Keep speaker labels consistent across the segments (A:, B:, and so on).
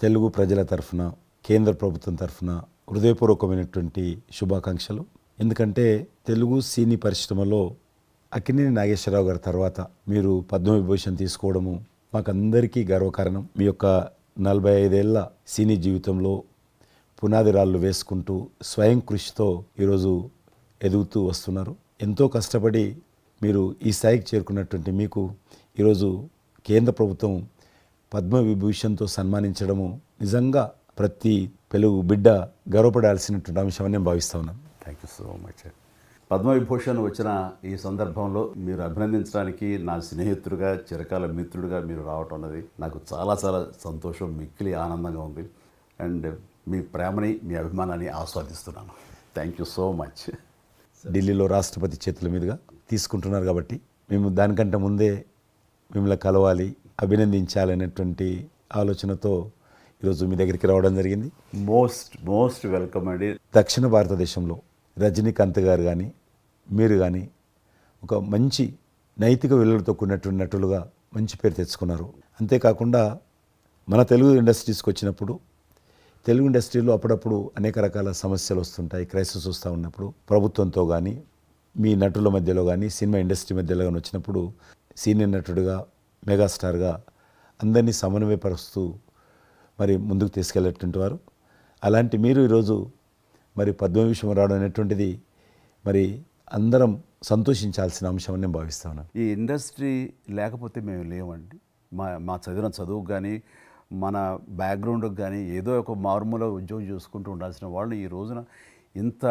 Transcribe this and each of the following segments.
A: తెలుగు ప్రజల తరఫున కేంద్ర ప్రభుత్వం తరఫున హృదయపూర్వకమైనటువంటి శుభాకాంక్షలు. ఎందుకంటే తెలుగు సినీ పరిశ్రమలో అక్కినేని నాగేశ్వరరావు గారి తర్వాత మీరు పద్మవిభూషణ్ తీసుకోవడము మాకందరికీ గర్వకారణం. మీ యొక్క 45 ఏళ్ల సినీ జీవితంలో పునాది రాళ్ళు వేసుకుంటూ స్వయం కృషితో ఈరోజు ఎదుగుతూ వస్తున్నారు. ఎంతో కష్టపడి మీరు ఈ స్థాయికి చేరుకున్నటువంటి మీకు ఈరోజు కేంద్ర ప్రభుత్వం పద్మవిభూషణ్తో సన్మానించడము నిజంగా ప్రతి తెలుగు బిడ్డ గర్వపడాల్సినటువంటి అంశం అని నేను భావిస్తా ఉన్నాను.
B: Thank you so much. Padma Vibhushan వచ్చిన ఈ సందర్భంలో మీరు అభినందించడానికి నా స్నేహితుడిగా చిరకాల మిత్రుడిగా మీరు రావటం అన్నది నాకు చాలా చాలా సంతోషం, మిక్కిలి ఆనందంగా ఉంది. అండ్ మీ ప్రేమని మీ అభిమానాన్ని ఆస్వాదిస్తున్నాను. Thank you so much.
A: ఢిల్లీలో రాష్ట్రపతి చేతుల మీదుగా తీసుకుంటున్నారు కాబట్టి మేము దానికంటే ముందే మిమ్మల్ని కలవాలి, అభినందించాలనేటువంటి ఆలోచనతో ఈరోజు మీ దగ్గరికి రావడం జరిగింది.
B: మోస్ట్ వెల్కమ్ అండి.
A: దక్షిణ భారతదేశంలో రజనీకాంత్ గారు కానీ మీరు కానీ ఒక మంచి నైతిక విలువలతో కూడినటువంటి నటులుగా మంచి పేరు తెచ్చుకున్నారు. అంతేకాకుండా మన తెలుగు ఇండస్ట్రీస్కి వచ్చినప్పుడు తెలుగు ఇండస్ట్రీలో అప్పుడప్పుడు అనేక రకాల సమస్యలు వస్తుంటాయి, క్రైసిస్ వస్తూ ఉన్నప్పుడు ప్రభుత్వంతో కానీ మీ నటుల మధ్యలో కానీ సినిమా ఇండస్ట్రీ మధ్యలో కానీ వచ్చినప్పుడు సీనియర్ నటుడిగా మెగాస్టార్గా అందరినీ సమన్వయపరుస్తూ మరి ముందుకు తీసుకెళ్ళేటువంటి వారు. అలాంటి మీరు ఈరోజు మరి పద్మవిభూషణ్ రావడం అనేటువంటిది మరి అందరం సంతోషించాల్సిన అంశం అని నేను భావిస్తా ఉన్నాను.
B: ఈ ఇండస్ట్రీ లేకపోతే మేము లేవండి. మా చదివిన చదువుకు కానీ మన బ్యాక్గ్రౌండ్కి కానీ ఏదో ఒక మారుమూల ఉద్యోగం చూసుకుంటూ ఉండాల్సిన వాళ్ళు ఈ రోజున ఇంత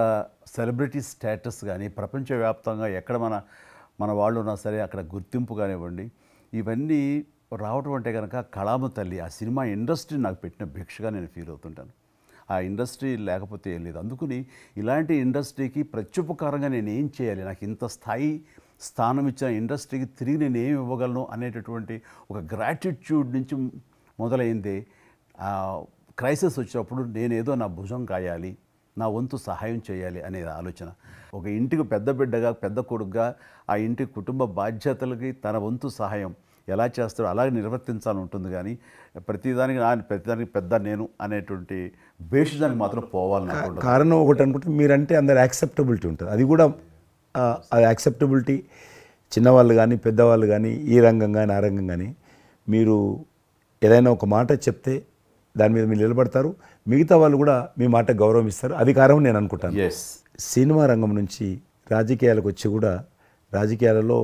B: సెలబ్రిటీ స్టేటస్ కానీ ప్రపంచవ్యాప్తంగా ఎక్కడ మన వాళ్ళు ఉన్నా సరే అక్కడ గుర్తింపు కానివ్వండి, ఇవన్నీ రావటం అంటే కనుక కళామ తల్లి ఆ సినిమా ఇండస్ట్రీ నాకు పెట్టిన భిక్షగా నేను ఫీల్ అవుతుంటాను. ఆ ఇండస్ట్రీ లేకపోతే ఏం లేదు. అందుకని ఇలాంటి ఇండస్ట్రీకి ప్రత్యుపకారంగా నేను ఏం చేయాలి, నాకు ఇంత స్థానం ఇచ్చిన ఇండస్ట్రీకి తిరిగి నేను ఏం ఇవ్వగలను అనేటటువంటి ఒక గ్రాటిట్యూడ్ నుంచి మొదలైంది. క్రైసిస్ వచ్చినప్పుడు నేనేదో నా భుజం కాయాలి, నా వంతు సహాయం చేయాలి అనే ఆలోచన. ఒక ఇంటికి పెద్ద బిడ్డగా పెద్ద కొడుకుగా ఆ ఇంటి కుటుంబ బాధ్యతలకి తన వంతు సహాయం ఎలా చేస్తారో అలాగే నిర్వర్తించాలని ఉంటుంది. కానీ ప్రతిదానికి పెద్ద నేను అనేటువంటి బేసిజానికి మాత్రం పోవాలని
A: కారణం ఒకటి అనుకుంటే మీరంటే అందరు యాక్సెప్టబిలిటీ ఉంటుంది. అది కూడా అది యాక్సెప్టబిలిటీ చిన్నవాళ్ళు కానీ పెద్దవాళ్ళు కానీ ఈ రంగం కానీ ఆ రంగం కానీ మీరు ఏదైనా ఒక మాట చెప్తే దాని మీద మీరు నిలబడతారు, మిగతా వాళ్ళు కూడా మీ మాట గౌరవం ఇస్తారు. అది కారణం నేను అనుకుంటాను. సినిమా రంగం నుంచి రాజకీయాలకు వచ్చి కూడా రాజకీయాలలో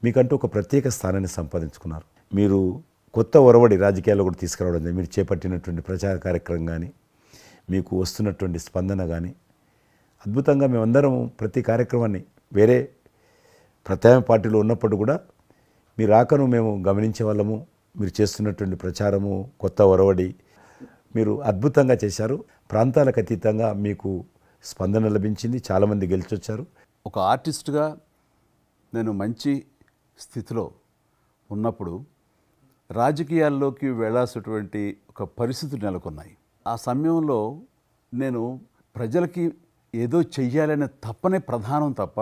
A: మీకంటూ ఒక ప్రత్యేక స్థానాన్ని సంపాదించుకున్నారు. మీరు కొత్త ఒరవడి రాజకీయాల్లో కూడా తీసుకురావడం జరిగింది. మీరు చేపట్టినటువంటి ప్రచార కార్యక్రమం కానీ మీకు వస్తున్నటువంటి స్పందన కానీ అద్భుతంగా మేమందరం ప్రతి కార్యక్రమాన్ని వేరే ప్రత్యామ్నాయ పార్టీలో ఉన్నప్పుడు కూడా మీ రాకను మేము గమనించే వాళ్ళము. మీరు చేస్తున్నటువంటి ప్రచారము కొత్త ఒరవడి మీరు అద్భుతంగా చేశారు. ప్రాంతాలకు అతీతంగా మీకు స్పందన లభించింది, చాలామంది గెలిచొచ్చారు.
B: ఒక ఆర్టిస్ట్గా నేను మంచి స్థితిలో ఉన్నప్పుడు రాజకీయాల్లోకి వెళ్ళాల్సినటువంటి ఒక పరిస్థితులు నెలకొన్నాయి. ఆ సమయంలో నేను ప్రజలకి ఏదో చెయ్యాలనే తప్పనే ప్రధానం తప్ప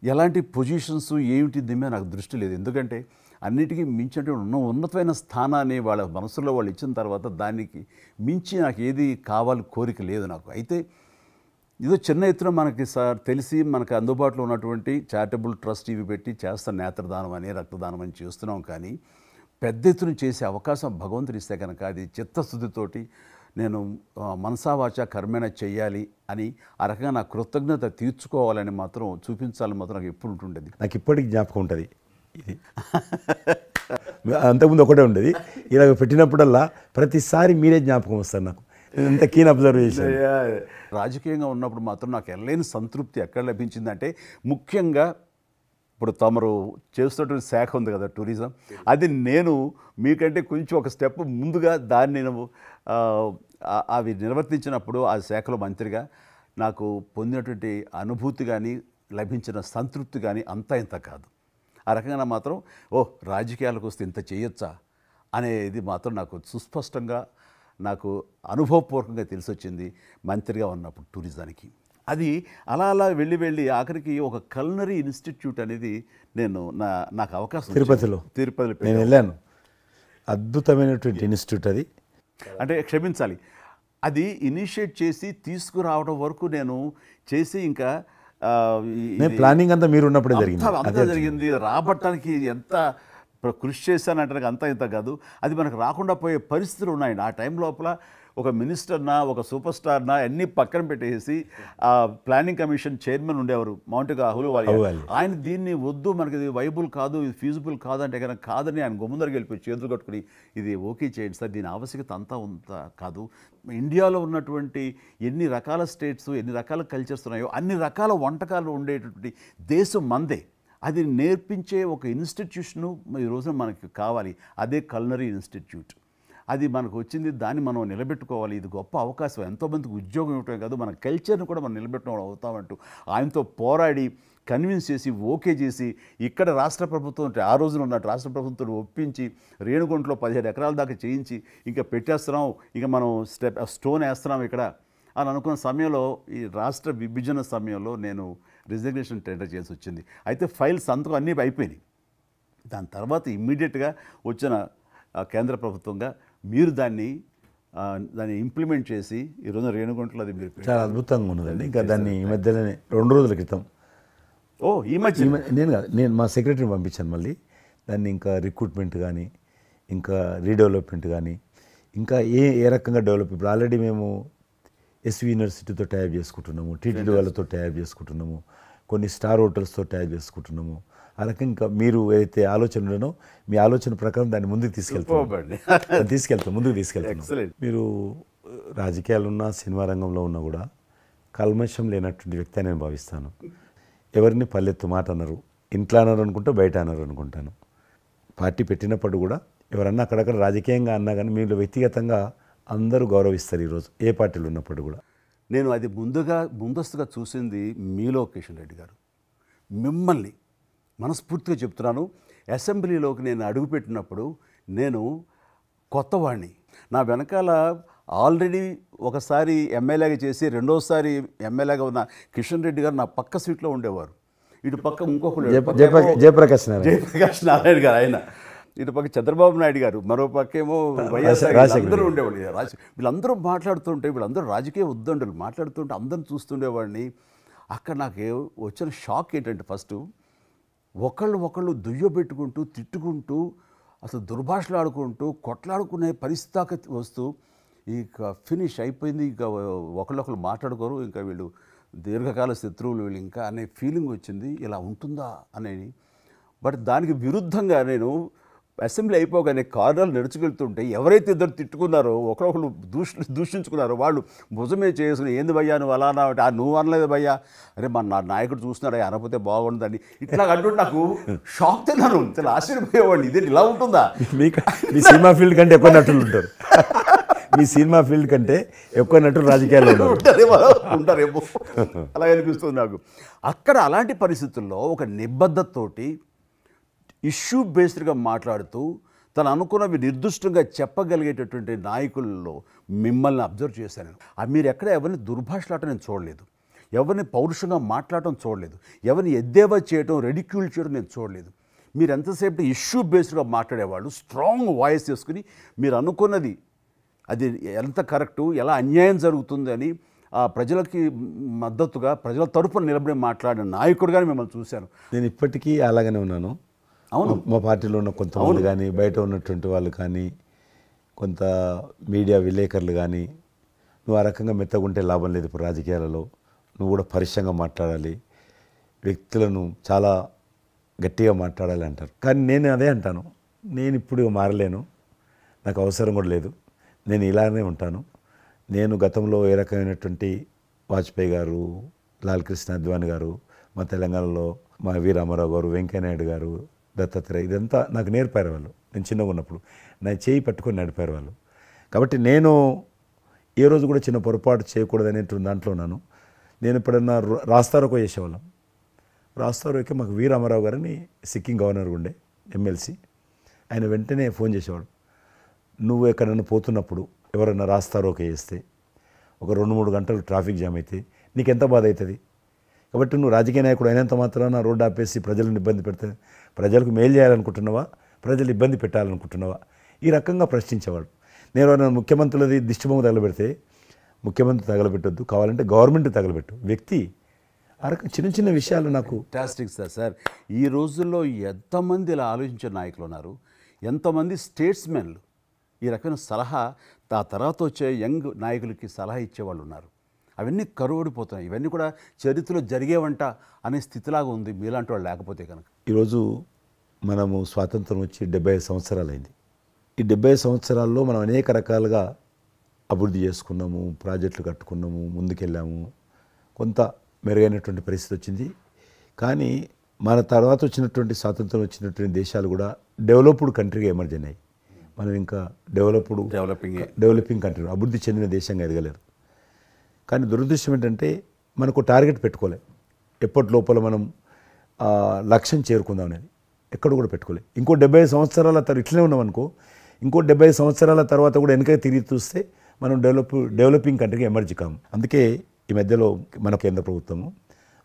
B: ఎలాంటి పొజిషన్స్ ఏమిటి దీని మీద నాకు దృష్టి లేదు. ఎందుకంటే అన్నిటికీ మించి ఉన్నతమైన స్థానాన్ని వాళ్ళ మనసులో వాళ్ళు ఇచ్చిన తర్వాత దానికి మించి నాకు ఏది కావాలి కోరిక లేదు నాకు. అయితే ఏదో చిన్న ఎత్తున మనకి తెలిసి మనకు అందుబాటులో ఉన్నటువంటి చారిటబుల్ ట్రస్ట్ ఇవి పెట్టి చేస్తాం, నేత్రదానం అని రక్తదానం అని చేస్తున్నాం. కానీ పెద్ద ఎత్తున చేసే అవకాశం భగవంతుడు ఇస్తే కనుక అది చిత్తశుద్ధితోటి నేను మనసావాచ కర్మేణ చెయ్యాలి అని ఆ రకంగా నా కృతజ్ఞత తీర్చుకోవాలని మాత్రం చూపించాలని మాత్రం నాకు ఎప్పుడు ఉంటుండేది.
A: నాకు ఇప్పటికి జ్ఞాపకం ఉంటుంది. ఇది అంతకుముందు ఒకటే ఉండేది, ఇలాగ పెట్టినప్పుడల్లా ప్రతిసారి మీరే జ్ఞాపకం వస్తారు నాకు. ఎంత కీన్ అబ్జర్వేషన్.
B: రాజకీయంగా ఉన్నప్పుడు మాత్రం నాకు ఎనలేని సంతృప్తి ఎక్కడ లభించిందంటే ముఖ్యంగా ఇప్పుడు తమరు చేస్తున్నటువంటి శాఖ ఉంది కదా టూరిజం, అది నేను మీకంటే కొంచెం ఒక స్టెప్ ముందుగా దాన్ని నేను అవి నిర్వర్తించినప్పుడు ఆ శాఖలో మంత్రిగా నాకు పొందినటువంటి అనుభూతి కానీ లభించిన సంతృప్తి కానీ అంతా ఇంత కాదు. ఆ రకంగా మాత్రం రాజకీయాలకు వస్తే ఇంత చేయొచ్చా అనేది మాత్రం నాకు సుస్పష్టంగా నాకు అనుభవపూర్వకంగా తెలిసొచ్చింది మంత్రిగా ఉన్నప్పుడు టూరిజానికి. అది అలా అలా వెళ్ళి ఆఖరికి ఒక కల్నరీ ఇన్స్టిట్యూట్ అనేది నాకు అవకాశం
A: తిరుపతిలో నేను వెళ్ళాను. అద్భుతమైనటువంటి ఇన్స్టిట్యూట్ అది.
B: అంటే క్షమించాలి, అది ఇనిషియేట్ చేసి తీసుకురావడం వరకు నేను చేసి ఇంకా
A: నేను ప్లానింగ్ అంతా మీరు ఉన్నప్పుడే జరిగింది.
B: అంతా జరిగింది. రాబట్టడానికి ఎంత కృషి చేశానంటే అంతా ఇంత కాదు, అది మనకు రాకుండా పోయే పరిస్థితులు ఉన్నాయండి. ఆ టైం లోపల ఒక మినిస్టర్నా ఒక సూపర్ స్టార్నా అన్నీ పక్కన పెట్టేసి ఆ ప్లానింగ్ కమిషన్ చైర్మన్ ఉండేవారు మౌంటిగా అహ్లూవాలియా, ఆయన దీన్ని వద్దు, మనకి ఇది వైబుల్ కాదు, ఇది ఫీజిబుల్ కాదంటే కనుక కాదని ఆయన గుమ్మందరికి వెళ్ళిపోయి చేతులు కట్టుకుని ఇది ఓకే చేయండి సార్, దీని ఆవశ్యకత అంతా ఉందా కాదు, ఇండియాలో ఉన్నటువంటి ఎన్ని రకాల స్టేట్స్ ఎన్ని రకాల కల్చర్స్ ఉన్నాయో అన్ని రకాల వంటకాలు ఉండేటటువంటి దేశం మందే, అది నేర్పించే ఒక ఇన్స్టిట్యూషను ఈ రోజున మనకి కావాలి, అదే కల్నరీ ఇన్స్టిట్యూట్. అది మనకు వచ్చింది, దాన్ని మనం నిలబెట్టుకోవాలి, ఇది గొప్ప అవకాశం, ఎంతోమందికి ఉద్యోగం ఇవ్వటమే కాదు మన కల్చర్ని కూడా మనం నిలబెట్టడం అవుతామంటూ ఆయనతో పోరాడి కన్విన్స్ చేసి ఓకే చేసి ఇక్కడ రాష్ట్ర ప్రభుత్వం ఆ రోజున ఉన్నట్టు రాష్ట్ర ప్రభుత్వం ఒప్పించి రేణుగుంటలో 17 ఎకరాల దాకా చేయించి ఇంకా పెట్టేస్తున్నాం, ఇంకా మనం స్టోన్ వేస్తున్నాం ఇక్కడ అని అనుకున్న సమయంలో ఈ రాష్ట్ర విభజన సమయంలో నేను రిజిగ్నేషన్ టెండర్ చేసి వచ్చింది. అయితే ఫైల్ సంతకం అన్నీ అయిపోయినాయి. దాని తర్వాత ఇమ్మీడియట్గా వచ్చిన కేంద్ర ప్రభుత్వంగా మీరు దాన్ని ఇంప్లిమెంట్ చేసి ఈరోజు రేణుగుంటలో అది మీరు
A: చాలా అద్భుతంగా ఉన్నదండి. ఇంకా దాన్ని ఈ మధ్యలోనే 2 రోజుల క్రితం
B: ఈ మధ్య
A: నేను మా సెక్రటరీని పంపించాను. మళ్ళీ దాన్ని ఇంకా రిక్రూట్మెంట్ కానీ ఇంకా రీడెవలప్మెంట్ కానీ ఇంకా ఏ రకంగా డెవలప్, ఇప్పుడు ఆల్రెడీ మేము ఎస్వి యూనివర్సిటీతో టైప్ చేసుకుంటున్నాము, టీటీడీ వాళ్ళతో టైప్ చేసుకుంటున్నాము, కొన్ని స్టార్ హోటల్స్తో టైప్ చేసుకుంటున్నాము. ఆ రకంగా ఇంకా మీరు ఏదైతే ఆలోచన ఉండనో మీ ఆలోచన ప్రకారం దాన్ని ముందుకు ముందుకు తీసుకెళ్తాం. మీరు రాజకీయాలు ఉన్నా సినిమా రంగంలో ఉన్నా కూడా కల్మషం లేనటువంటి వ్యక్తి అని నేను భావిస్తాను. ఎవరిని పల్లెత్తు మాట అన్నారు, ఇంట్లో అన్నారు అనుకుంటా, బయట అన్నారు అనుకుంటాను. పార్టీ పెట్టినప్పుడు కూడా ఎవరన్నా అక్కడక్కడ రాజకీయంగా అన్నా కానీ మీరు వ్యక్తిగతంగా అందరూ గౌరవిస్తారు ఈరోజు ఏ పార్టీలు ఉన్నప్పుడు కూడా.
B: నేను అది ముందస్తుగా చూసింది మీలో కిషన్ రెడ్డి గారు. మిమ్మల్ని మనస్ఫూర్తిగా చెప్తున్నాను, అసెంబ్లీలోకి నేను అడుగుపెట్టినప్పుడు నేను కొత్తవాడిని, నా వెనకాల ఆల్రెడీ ఒకసారి ఎమ్మెల్యేగా చేసి రెండోసారి ఎమ్మెల్యేగా ఉన్న కిషన్ రెడ్డి గారు నా పక్క సీట్లో ఉండేవారు. ఇటు పక్క ఇంకొకరు
A: జయప్రకాష్
B: నారాయణ గారు, ఆయన ఇటు పక్క చంద్రబాబు నాయుడు గారు, మరో పక్కేమో వైఎస్ఆర్ అందరూ ఉండేవాళ్ళు. వీళ్ళందరూ మాట్లాడుతుంటే, వీళ్ళందరూ రాజకీయ ఉద్దండులు మాట్లాడుతుంటే అందరిని చూస్తుండేవాడిని. అక్కడ నాకు వచ్చిన షాక్ ఏంటంటే, ఫస్ట్ ఒకళ్ళు దుయ్యబెట్టుకుంటూ తిట్టుకుంటూ అసలు దుర్భాషలు ఆడుకుంటూ కొట్లాడుకునే పరిస్థితి వస్తూ ఇక ఫినిష్ అయిపోయింది, ఇక ఒకళ్ళు మాట్లాడుకోరు, ఇంకా వీళ్ళు దీర్ఘకాల శత్రువులు వీళ్ళు ఇంకా అనే ఫీలింగ్ వచ్చింది. ఇలా ఉంటుందా అనేది. బట్ దానికి విరుద్ధంగా నేను అసెంబ్లీ అయిపోగానే కారులో నడుచుకెళ్తుంటే ఎవరైతే ఇద్దరు తిట్టుకున్నారో ఒకరొకరు దూషించుకున్నారో వాళ్ళు భుజమే చేసుకుని ఏంది భయ్యా నువ్వు అలా అన్నావు, నువ్వు అనలేదు భయ్యా, అరే నా నాయకుడు చూస్తున్నాడు అనకపోతే బాగుండదని ఇట్లా అంటుంటే నాకు షాక్ తిన్నాను, చాలా ఆశ్చర్యపోయేవాడిని, ఇదే ఇలా ఉంటుందా.
A: మీ సినిమా ఫీల్డ్ కంటే ఎక్కువ నటులు ఉంటారు, మీ సినిమా ఫీల్డ్ కంటే ఎక్కువ నటులు రాజకీయాల్లో
B: ఉంటారేమో అలా అనిపిస్తుంది నాకు. అక్కడ అలాంటి పరిస్థితుల్లో ఒక నిబద్ధతతోటి ఇష్యూ బేస్డ్గా మాట్లాడుతూ తను అనుకున్నవి నిర్దిష్టంగా చెప్పగలిగేటటువంటి నాయకుల్లో మిమ్మల్ని అబ్జర్వ్ చేశాను. మీరు ఎక్కడ ఎవరిని దుర్భాషలాడటం నేను చూడలేదు, ఎవరిని పౌరుషంగా మాట్లాడటం చూడలేదు, ఎవరిని ఎద్దేవా చేయడం రెడిక్యూల్ చేయడం నేను చూడలేదు. మీరు ఎంతసేపు ఇష్యూ బేస్డ్గా మాట్లాడేవాళ్ళు, స్ట్రాంగ్ వాయిస్ చేసుకుని మీరు అనుకున్నది అది ఎంత కరెక్టు, ఎలా అన్యాయం జరుగుతుంది అని ఆ ప్రజలకి మద్దతుగా ప్రజల తరపున నిలబడి మాట్లాడిన నాయకుడుగానే మిమ్మల్ని చూశాను.
A: నేను ఇప్పటికీ అలాగనే ఉన్నాను.
B: అవును,
A: మా పార్టీలో ఉన్న కొంతమంది కానీ బయట ఉన్నటువంటి వాళ్ళు కానీ కొంత మీడియా విలేకరులు కానీ నువ్వు ఆ రకంగా మెత్తగుంటే లాభం లేదు, ఇప్పుడు రాజకీయాలలో నువ్వు కూడా పరుషంగా మాట్లాడాలి, వ్యక్తులను చాలా గట్టిగా మాట్లాడాలి అంటారు. కానీ నేను అదే అంటాను, నేను ఇప్పుడు మారలేను, నాకు అవసరం కూడా లేదు, నేను ఇలానే ఉంటాను. నేను గతంలో ఏ రకమైనటువంటి వాజ్పేయి గారు, లాల్ కృష్ణ అద్వానీ గారు, మా తెలంగాణలో మా వి రామారావు గారు, వెంకయ్యనాయుడు గారు, దత్తాత్రేయ, ఇదంతా నాకు నేర్పారు వాళ్ళు. నేను చిన్నగా ఉన్నప్పుడు నా చేయి పట్టుకొని నడిపారు వాళ్ళు. కాబట్టి నేను ఏ రోజు కూడా చిన్న పొరపాటు చేయకూడదు అనేటువంటి దాంట్లో ఉన్నాను. నేను ఎప్పుడన్నా రాస్తారోకో చేసేవాళ్ళం. రాస్తారోకే మాకు వి రామారావు గారిని సిక్కిం గవర్నర్ ఉండే ఎమ్మెల్సీ, ఆయన వెంటనే ఫోన్ చేసేవాడు, నువ్వు ఎక్కడన్నా పోతున్నప్పుడు ఎవరన్నా రాస్తారోకే చేస్తే ఒక 2-3 గంటలు ట్రాఫిక్ జామ్ అయితే నీకెంత బాధ అవుతుంది. కాబట్టి నువ్వు రాజకీయ నాయకుడు అయినంత మాత్రాన రోడ్డు ఆపేసి ప్రజలను ఇబ్బంది పెడితే ప్రజలకు మేలు చేయాలనుకుంటున్నావా, ప్రజలు ఇబ్బంది పెట్టాలనుకుంటున్నావా, ఈ రకంగా ప్రశ్నించేవాడు. నేను ఎవరైనా ముఖ్యమంత్రులది దిష్టిబొమ్మ తగలబెడితే ముఖ్యమంత్రి తగలబెట్టొద్దు, కావాలంటే గవర్నమెంట్ తగలబెట్టు, వ్యక్తి ఆ రకం చిన్న చిన్న విషయాలు నాకు
B: ఫ్యాంటాస్టిక్ సార్. ఈ రోజుల్లో ఎంతమంది ఇలా ఆలోచించే నాయకులు ఉన్నారు, ఎంతమంది స్టేట్స్మెన్లు ఈ రకమైన సలహా ఆ తర్వాత వచ్చే యంగ్ నాయకులకి సలహా ఇచ్చేవాళ్ళు ఉన్నారు. అవన్నీ కరువడిపోతున్నాయి. ఇవన్నీ కూడా చరిత్రలో జరిగేవంట అనే స్థితిలాగా ఉంది మీలాంటి వాళ్ళు లేకపోతే కనుక.
A: ఈరోజు మనము స్వాతంత్రం వచ్చి 75 సంవత్సరాలైంది. ఈ 75 సంవత్సరాల్లో మనం అనేక రకాలుగా అభివృద్ధి చేసుకున్నాము, ప్రాజెక్టులు కట్టుకున్నాము, ముందుకెళ్ళాము, కొంత మెరుగైనటువంటి పరిస్థితి వచ్చింది. కానీ మన తర్వాత వచ్చినటువంటి స్వాతంత్రం వచ్చినటువంటి దేశాలు కూడా డెవలప్డ్ కంట్రీగా ఎమర్జ్ అయినాయి. మనం ఇంకా డెవలపింగ్ కంట్రీ, అభివృద్ధి చెందిన దేశంగా ఎదగలేరు. కానీ దురదృష్టం ఏంటంటే మనకు టార్గెట్ పెట్టుకోలే, ఎప్పటి లోపల మనం లక్ష్యం చేరుకుందాం అనేది ఎక్కడ కూడా పెట్టుకోలే. ఇంకో 75 సంవత్సరాల తర్వాత ఇట్లనే ఉన్నామనుకో, ఇంకో 75 సంవత్సరాల తర్వాత కూడా వెనక తిరిగి చూస్తే మనం డెవలపింగ్ కంట్రీగా ఎమర్జ్ కాము. అందుకే ఈ మధ్యలో మన కేంద్ర ప్రభుత్వము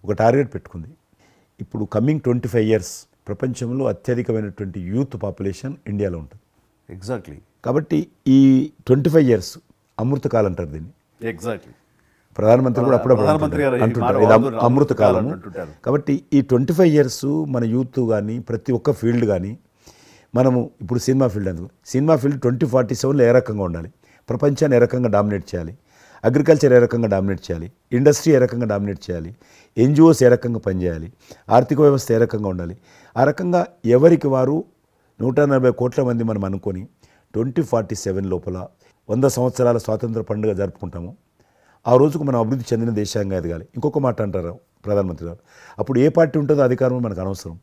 A: ఒక టార్గెట్ పెట్టుకుంది. ఇప్పుడు కమింగ్ 25 years ప్రపంచంలో అత్యధికమైనటువంటి యూత్ పాపులేషన్ ఇండియాలో ఉంటుంది.
B: ఎగ్జాక్ట్లీ.
A: కాబట్టి ఈ 25 years అమృతకాలం అంటారు దీన్ని.
B: ఎగ్జాక్ట్లీ.
A: ప్రధానమంత్రి కూడా అప్పుడప్పుడు అంటుంటారు ఇది అమృతకాలం. కాబట్టి ఈ 25 years మన యూత్ కానీ ప్రతి ఒక్క ఫీల్డ్ కానీ మనము ఇప్పుడు సినిమా ఫీల్డ్ అందుకు సినిమా ఫీల్డ్ 2047లో ఏ రకంగా ఉండాలి, ప్రపంచాన్ని ఏ రకంగా డామినేట్ చేయాలి, అగ్రికల్చర్ ఏ రకంగా డామినేట్ చేయాలి, ఇండస్ట్రీ ఏ రకంగా డామినేట్ చేయాలి, ఎన్జిఓస్ ఏ రకంగా పనిచేయాలి, ఆర్థిక వ్యవస్థ ఏ రకంగా ఉండాలి, ఆ రకంగా ఎవరికి వారు 140 కోట్ల మంది మనం అనుకొని 2047 లోపల 100 సంవత్సరాల స్వాతంత్ర పండుగ జరుపుకుంటాము. ఆ రోజుకు మనం అభివృద్ధి చెందిన దేశంగా ఎదగాలి. ఇంకొక మాట అంటారు ప్రధానమంత్రి గారు, అప్పుడు ఏ పార్టీ ఉంటుందో అధికారం మనకు అనవసరం.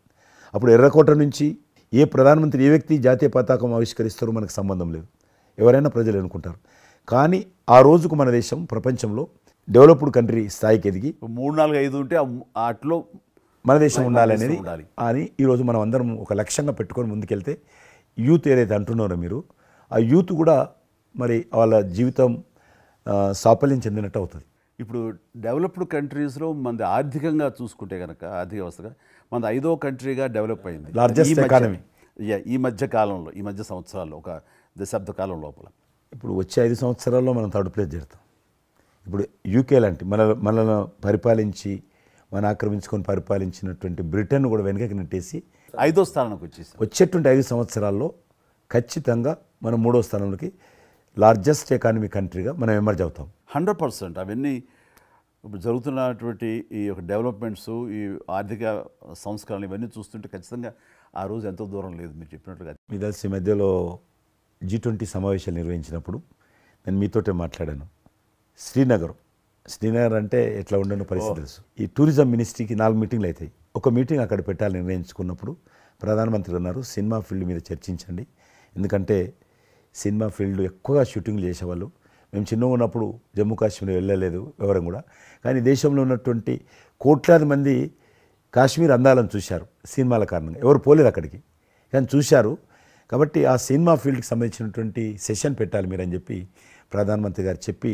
A: అప్పుడు ఎర్రకోట నుంచి ఏ ప్రధానమంత్రి ఏ వ్యక్తి జాతీయ పతాకం ఆవిష్కరిస్తారో మనకు సంబంధం లేదు, ఎవరైనా ప్రజలు అనుకుంటారు. కానీ ఆ రోజుకు మన దేశం ప్రపంచంలో డెవలప్డ్ కంట్రీ స్థాయికి ఎదిగి
B: 3, 4, 5 ఉంటే అట్లో
A: మన దేశం ఉండాలనేది అని ఈరోజు మనం అందరం ఒక లక్ష్యంగా పెట్టుకొని ముందుకెళ్తే యూత్ ఏదైతే అంటున్నారో మీరు, ఆ యూత్ కూడా మరి వాళ్ళ జీవితం సాఫల్యం చెందినట్టు అవుతుంది.
B: ఇప్పుడు డెవలప్డ్ కంట్రీస్లో మనది ఆర్థికంగా చూసుకుంటే కనుక ఆర్థిక వ్యవస్థగా మనది 5వ కంట్రీగా డెవలప్ అయింది.
A: లార్జెస్ట్ ఎకానమీ
B: ఈ మధ్య కాలంలో, ఈ మధ్య సంవత్సరాల్లో, ఒక దశాబ్ద కాలం లోపల.
A: ఇప్పుడు వచ్చే 5 సంవత్సరాల్లో మనం థర్డ్ ప్లేస్ చేరుతాం. ఇప్పుడు యూకే లాంటి మనల్ని పరిపాలించి మన ఆక్రమించుకొని పరిపాలించినటువంటి బ్రిటన్ కూడా వెనకకి నెట్టేసి
B: 5వ స్థానానికి వచ్చేసి
A: వచ్చేటువంటి 5 సంవత్సరాల్లో ఖచ్చితంగా మనం 3వ స్థానంలోకి లార్జెస్ట్ ఎకానమీ కంట్రీగా మనం ఎమర్జ్ అవుతాం.
B: 100%. అవన్నీ ఇప్పుడు జరుగుతున్నటువంటి ఈ యొక్క డెవలప్మెంట్స్, ఈ ఆర్థిక సంస్కరణలు ఇవన్నీ చూస్తుంటే ఖచ్చితంగా ఆ రోజు ఎంతో దూరం లేదు మీరు చెప్పినట్లుగా.
A: మీ తెలిసి ఈ మధ్యలో G20 సమావేశాలు నిర్వహించినప్పుడు నేను మీతోటే మాట్లాడాను. శ్రీనగర్ అంటే ఎట్లా ఉండనో పరిస్థితి తెలుసు. ఈ టూరిజం మినిస్ట్రీకి 4 మీటింగ్లు అవుతాయి. ఒక మీటింగ్ అక్కడ పెట్టాలని నిర్ణయించుకున్నప్పుడు ప్రధానమంత్రి అన్నారు, సినిమా ఫీల్డ్ మీద చర్చించండి, ఎందుకంటే సినిమా ఫీల్డ్ ఎక్కువగా షూటింగ్లు చేసేవాళ్ళు. మేము చిన్నగా ఉన్నప్పుడు జమ్మూ కాశ్మీర్ వెళ్ళలేదు ఎవరం కూడా, కానీ దేశంలో ఉన్నటువంటి కోట్లాది మంది కాశ్మీర్ అందాలను చూశారు సినిమాల కారణంగా. ఎవరు పోలేదు అక్కడికి, కానీ చూశారు. కాబట్టి ఆ సినిమా ఫీల్డ్కి సంబంధించినటువంటి సెషన్ పెట్టాలి మీరని చెప్పి ప్రధానమంత్రి గారు చెప్పి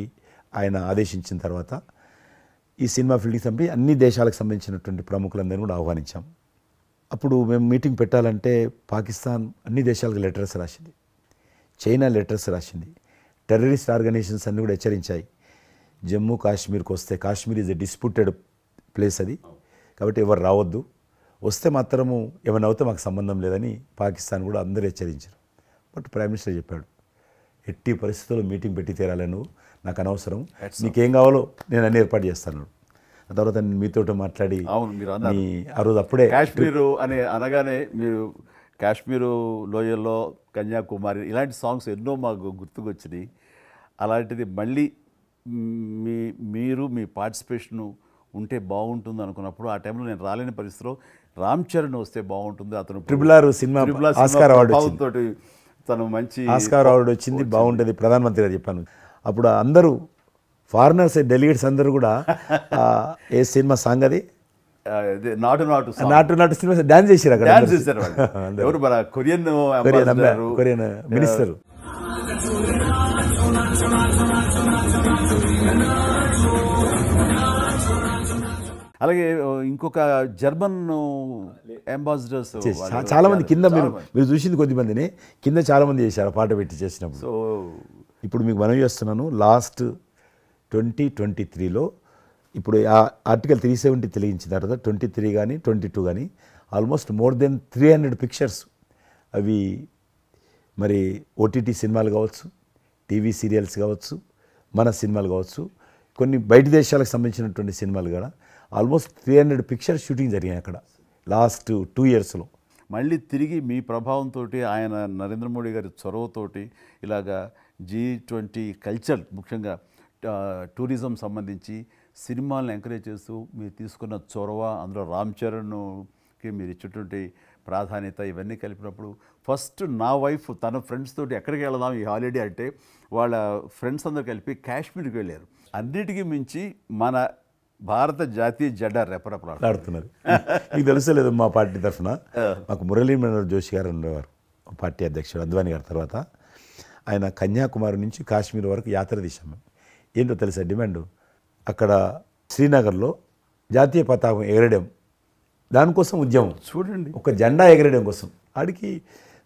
A: ఆయన ఆదేశించిన తర్వాత ఈ సినిమా ఫీల్డ్కి సంబంధించి అన్ని దేశాలకు సంబంధించినటువంటి ప్రముఖులందరినీ కూడా ఆహ్వానించాం. అప్పుడు మేము మీటింగ్ పెట్టాలంటే పాకిస్తాన్ అన్ని దేశాలకు లెటర్స్ రాసింది, చైనా లెటర్స్ రాసింది, టెర్రరిస్ట్ ఆర్గనైజేషన్స్ అన్నీ కూడా హెచ్చరించాయి. జమ్మూ కాశ్మీర్కి వస్తే, Kashmir is a disputed place అది, కాబట్టి ఎవరు రావద్దు, వస్తే మాత్రము ఏమైనా అవుతే మాకు సంబంధం లేదని పాకిస్తాన్ కూడా అందరూ హెచ్చరించారు. బట్ ప్రైమ్ మినిస్టర్ చెప్పాడు, ఎట్టి పరిస్థితుల్లో మీటింగ్ పెట్టి తీరాలి, నువ్వు నాకు అనవసరం, నీకేం కావాలో నేను అన్ని ఏర్పాటు చేస్తాను. ఆ తర్వాత నేను మీతో మాట్లాడి ఆ రోజు అప్పుడే
B: కాశ్మీరు అనగానే మీరు కాశ్మీరు లోయల్లో కన్యాకుమారి ఇలాంటి సాంగ్స్ ఎన్నో మాకు గుర్తుకొచ్చినాయి. అలాంటిది మళ్ళీ మీరు మీ పార్టిసిపేషను ఉంటే బాగుంటుంది అనుకున్నప్పుడు ఆ టైంలో నేను రాలేని పరిస్థితిలో రామ్ చరణ్ వస్తే బాగుంటుంది, అతను
A: RRR సినిమా ఆస్కార్ అవార్డు
B: తోటి తను మంచి
A: ఆస్కార్ అవార్డు వచ్చింది, బాగుంటుంది ప్రధానమంత్రి గారు చెప్పాను. అప్పుడు అందరూ ఫారినర్స్ డెలిగేట్స్ అందరూ కూడా ఏ సినిమా సాంగ్ అది
B: నాటు
A: సినిమా డాన్స్ చేశారు అక్కడ.
B: ఎవరు మన కొరియన్
A: మినిస్టర్.
B: అలాగే ఇంకొక జర్మన్ అంబాసిడర్స్
A: చాలా మంది కింద మీరు చూసింది కొద్ది మందిని కింద చాలా మంది చేశారు పాట పెట్టి చేసినప్పుడు.
B: సో
A: ఇప్పుడు మీకు మనవి చేస్తున్నాను, లాస్ట్ 2023లో ఇప్పుడు ఆ ఆర్టికల్ 370 తెలియించిన తర్వాత 23 కానీ 22 కానీ ఆల్మోస్ట్ మోర్ దెన్ 300 పిక్చర్స్ అవి మరి ఓటీటీ సినిమాలు కావచ్చు, టీవీ సీరియల్స్ కావచ్చు, మన సినిమాలు కావచ్చు, కొన్ని బయట దేశాలకు సంబంధించినటువంటి సినిమాలు కూడా ఆల్మోస్ట్ 300 పిక్చర్స్ షూటింగ్ జరిగాయి అక్కడ లాస్ట్ 2 ఇయర్స్లో.
B: మళ్ళీ తిరిగి మీ ప్రభావంతో ఆయన నరేంద్ర మోడీ గారి చొరవతోటి ఇలాగా G20 కల్చర్ ముఖ్యంగా టూరిజం సంబంధించి సినిమాలను ఎంకరేజ్ చేస్తూ మీరు తీసుకున్న చొరవ, అందులో రామ్ చరణ్కి మీరు ఇచ్చేటువంటి ప్రాధాన్యత ఇవన్నీ కలిపినప్పుడు ఫస్ట్ నా వైఫ్ తన ఫ్రెండ్స్ తోటి ఎక్కడికి వెళదాం ఈ హాలిడే అంటే వాళ్ళ ఫ్రెండ్స్ అందరూ కలిపి కాశ్మీర్కి వెళ్ళారు. అన్నిటికీ మించి మన భారత జాతీయ జెండా
A: రెపరెపలాడుతున్నారు. మీకు తెలుసలేదు, మా పార్టీ తరఫున మాకు మురళీ మనోహర్ జోషి గారు ఉండేవారు, పార్టీ అధ్యక్షుడు అద్వానీ గారి తర్వాత. ఆయన కన్యాకుమారి నుంచి కాశ్మీర్ వరకు యాత్ర తీసాం మేము. ఏంటో తెలుసా డిమాండ్, అక్కడ శ్రీనగర్లో జాతీయ పతాకం ఎగరడం, దానికోసం ఉద్యమం చూడండి, ఒక జెండా ఎగరడం కోసం. ఆడికి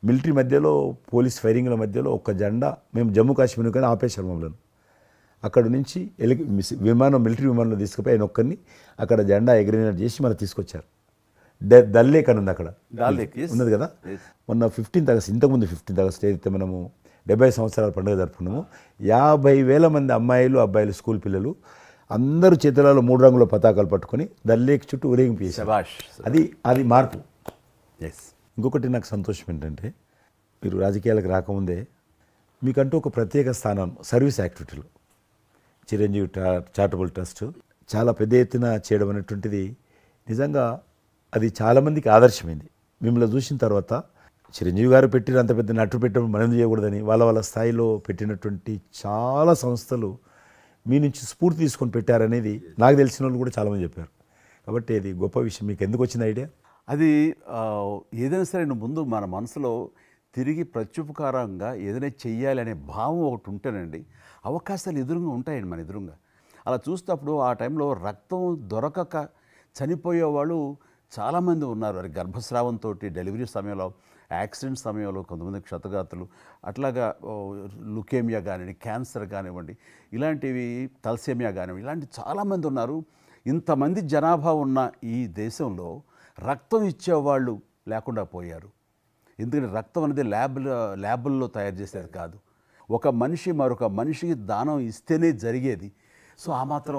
A: మిలిటరీ మధ్యలో పోలీస్ ఫైరింగ్ల మధ్యలో ఒక జెండా, మేము జమ్మూ కాశ్మీర్ కానీ ఆపేశారు మమ్మల్ని. అక్కడ నుంచి మిలిటరీ విమానంలో తీసుకుపోయి ఆయన ఒక్కరిని అక్కడ జెండా ఎగిరినట్టు చేసి మనం తీసుకొచ్చారు. దల్ లేక్ అని ఉంది అక్కడ, ఉన్నది కదా. మొన్న 15th ఆగస్ట్, ఇంతకుముందు 15th ఆగస్ట్ ఏదైతే మనము 70 సంవత్సరాల పండుగ జరుపుకున్నాము, 50,000 మంది అమ్మాయిలు అబ్బాయిలు స్కూల్ పిల్లలు అందరూ చేతులలో 3 రంగుల పతాకాలు పట్టుకొని దల్ లేక్ చుట్టూ ఊరేగింపు చేశారు. అది మార్పు. ఇంకొకటి నాకు సంతోషం ఏంటంటే, మీరు రాజకీయాలకు రాకముందే మీకంటూ ఒక ప్రత్యేక స్థానం సర్వీస్ యాక్టివిటీలో చిరంజీవి చారిటబుల్ ట్రస్ట్ చాలా పెద్ద ఎత్తున చేయడం అనేటువంటిది నిజంగా అది చాలామందికి ఆదర్శమైంది. మిమ్మల్ని చూసిన తర్వాత చిరంజీవి గారు పెట్టిన అంత పెద్ద నటుడు పెట్టినప్పుడు మనం చేయకూడదని వాళ్ళ స్థాయిలో పెట్టినటువంటి చాలా సంస్థలు మీ నుంచి స్ఫూర్తి తీసుకొని పెట్టారనేది నాకు తెలిసిన వాళ్ళు కూడా చాలామంది చెప్పారు. కాబట్టి అది గొప్ప విషయం. మీకు ఎందుకు వచ్చిన ఐడియా?
B: అది ఏదైనా సరే ముందు మన మనసులో తిరిగి ప్రత్యుపకారంగా ఏదైనా చెయ్యాలి అనే భావం ఒకటి ఉంటేనండి అవకాశాలు ఎదురుగా ఉంటాయండి మన ఎదురుగా. అలా చూసినప్పుడు ఆ టైంలో రక్తం దొరకక చనిపోయే వాళ్ళు చాలామంది ఉన్నారు. అది గర్భస్రావంతో, డెలివరీ సమయంలో, యాక్సిడెంట్ సమయంలో కొంతమంది క్షతగాతులు, అట్లాగా లుకేమియా కానివ్వండి, క్యాన్సర్ కానివ్వండి, ఇలాంటివి తలసేమియా కానివ్వండి, ఇలాంటి చాలామంది ఉన్నారు. ఇంతమంది జనాభా ఉన్న ఈ దేశంలో రక్తం ఇచ్చేవాళ్ళు లేకుండా పోయారు. ఎందుకంటే రక్తం అనేది ల్యాబుల్లో తయారు చేసేది కాదు, ఒక మనిషి మరొక మనిషికి దానం ఇస్తేనే జరిగేది. సో ఆ మాత్రం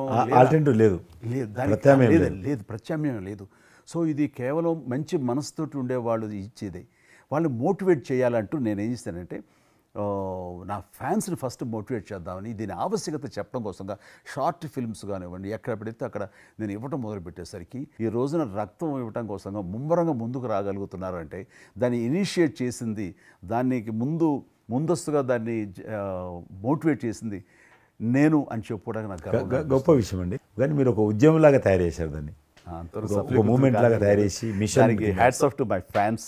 A: లేదు,
B: ప్రత్యామ్నాయం లేదు. సో ఇది కేవలం మంచి మనసుతోటి ఉండేవాళ్ళు ఇచ్చేదే. వాళ్ళు మోటివేట్ చేయాలంటూ నేను ఏం చేస్తానంటే, నా ఫ్యాన్స్ని ఫస్ట్ మోటివేట్ చేద్దామని దీని ఆవశ్యకత చెప్పడం కోసంగా షార్ట్ ఫిల్మ్స్ కానివ్వండి, ఎక్కడ పెడితే అక్కడ నేను ఇవ్వటం మొదలుపెట్టేసరికి ఈ రోజున రక్తం ఇవ్వటం కోసంగా ముమ్మరంగా ముందుకు రాగలుగుతున్నారంటే దాన్ని ఇనిషియేట్ చేసింది, దానికి ముందస్తుగా దాన్ని మోటివేట్ చేసింది నేను అని చెప్పుకోవడానికి నాకు
A: గొప్ప విషయం అండి. కానీ మీరు ఒక ఉద్యమంలాగా తయారు చేశారు దాన్ని, ఒక మూమెంట్ లాగా తయారు చేసి మిషన్కి
B: hats off to my fans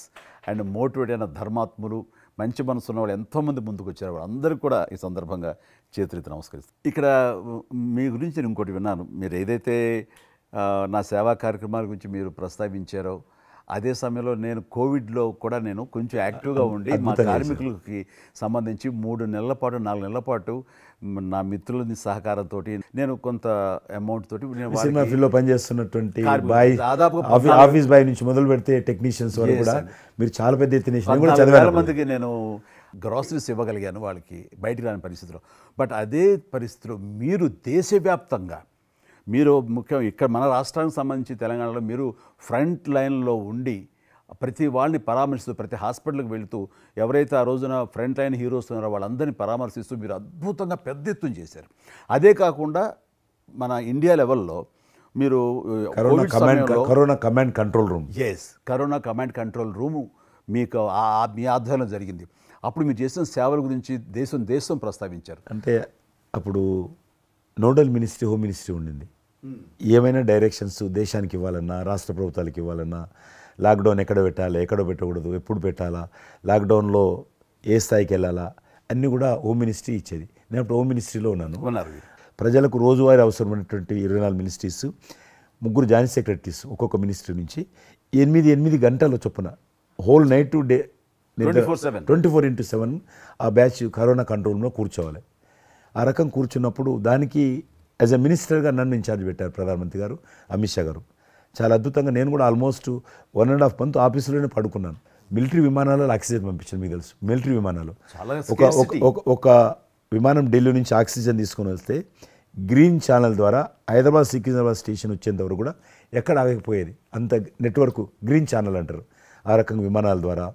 B: and motivate అయిన ధర్మాత్ములు, మంచి మనసు ఉన్న వాళ్ళు ఎంతోమంది ముందుకు వచ్చారు. అందరికీ కూడా ఈ సందర్భంగా చేతులెత్తి నమస్కరిస్తాను. ఇక్కడ మీ గురించి నేను ఇంకోటి విన్నాను, మీరు ఏదైతే నా సేవా కార్యక్రమాల గురించి మీరు ప్రస్తావించారో అదే సమయంలో నేను కోవిడ్లో కూడా నేను కొంచెం యాక్టివ్గా ఉండి మా కార్మికులకి సంబంధించి 3 నెలల పాటు 4 నెలల పాటు నా మిత్రుల సహకారంతో నేను కొంత అమౌంట్ తోటి
A: సినిమా ఫీల్డ్లో పనిచేస్తున్నటువంటి ఆఫీస్ బాయ్ నుంచి మొదలు పెడితే టెక్నీషియన్స్ వరకు కూడా మీరు చాలా పెద్ద ఎత్తున
B: చాలా మందికి నేను గ్రాసరీస్ ఇవ్వగలిగాను వాళ్ళకి బయటికి రాని పరిస్థితిలో. బట్ అదే పరిస్థితిలో మీరు దేశవ్యాప్తంగా మీరు ముఖ్యం ఇక్కడ మన రాష్ట్రానికి సంబంధించి తెలంగాణలో మీరు ఫ్రంట్ లైన్లో ఉండి ప్రతి వాళ్ళని పరామర్శిస్తూ, ప్రతి హాస్పిటల్కి వెళుతూ ఎవరైతే ఆ రోజున ఫ్రంట్ లైన్ హీరోస్ ఉన్నారో వాళ్ళందరినీ పరామర్శిస్తూ మీరు అద్భుతంగా పెద్ద ఎత్తున చేశారు. అదే కాకుండా మన ఇండియా లెవెల్లో మీరు
A: corona command control room,
B: corona command control room మీకు మీ ఆధ్వర్యంలో జరిగింది. అప్పుడు మీరు చేసిన సేవల గురించి దేశం ప్రస్తావించారు.
A: అంటే అప్పుడు నోడల్ మినిస్ట్రీ, హోమ్ మినిస్ట్రీ ఉండింది. ఏమైనా డైరెక్షన్స్ దేశానికి ఇవ్వాలన్నా, రాష్ట్ర ప్రభుత్వాలకు ఇవ్వాలన్నా, లాక్డౌన్ ఎక్కడ పెట్టాలి, ఎక్కడ పెట్టకూడదు, ఎప్పుడు పెట్టాలా, లాక్డౌన్లో ఏ స్థాయికి వెళ్ళాలా, అన్నీ కూడా హోమ్ మినిస్ట్రీ ఇచ్చేది. నేను అప్పుడు హోమ్ మినిస్ట్రీలో ఉన్నాను. ప్రజలకు రోజువారీ అవసరమైనటువంటి 24 మినిస్ట్రీస్, 3 జాయింట్ సెక్రటరీస్ ఒక్కొక్క మినిస్ట్రీ నుంచి 8 గంటల చొప్పున హోల్ నైట్ టు డే 24/7 ఆ బ్యాచ్ కరోనా కంట్రోల్ రూమ్లో కూర్చోవాలి. ఆ రకం కూర్చున్నప్పుడు దానికి యాజ్ ఎ మినిస్టర్గా నన్ను ఇన్ఛార్జ్ పెట్టారు ప్రధానమంత్రి గారు, అమిత్ షా గారు. చాలా అద్భుతంగా నేను కూడా ఆల్మోస్ట్ 1.5 మంత్ ఆఫీసులోనే పడుకున్నాను. మిలిటరీ విమానాలలో ఆక్సిజన్ పంపించాను, మీకు తెలుసు మిలిటరీ విమానాలు.
B: చాలా
A: ఒక విమానం ఢిల్లీ నుంచి ఆక్సిజన్ తీసుకొని వస్తే గ్రీన్ ఛానల్ ద్వారా హైదరాబాద్ సికింద్రాబాద్ స్టేషన్ వచ్చేంత వరకు కూడా ఎక్కడ ఆగకపోయేది. అంత నెట్వర్క్ గ్రీన్ ఛానల్ అంటారు. ఆ రకంగా విమానాల ద్వారా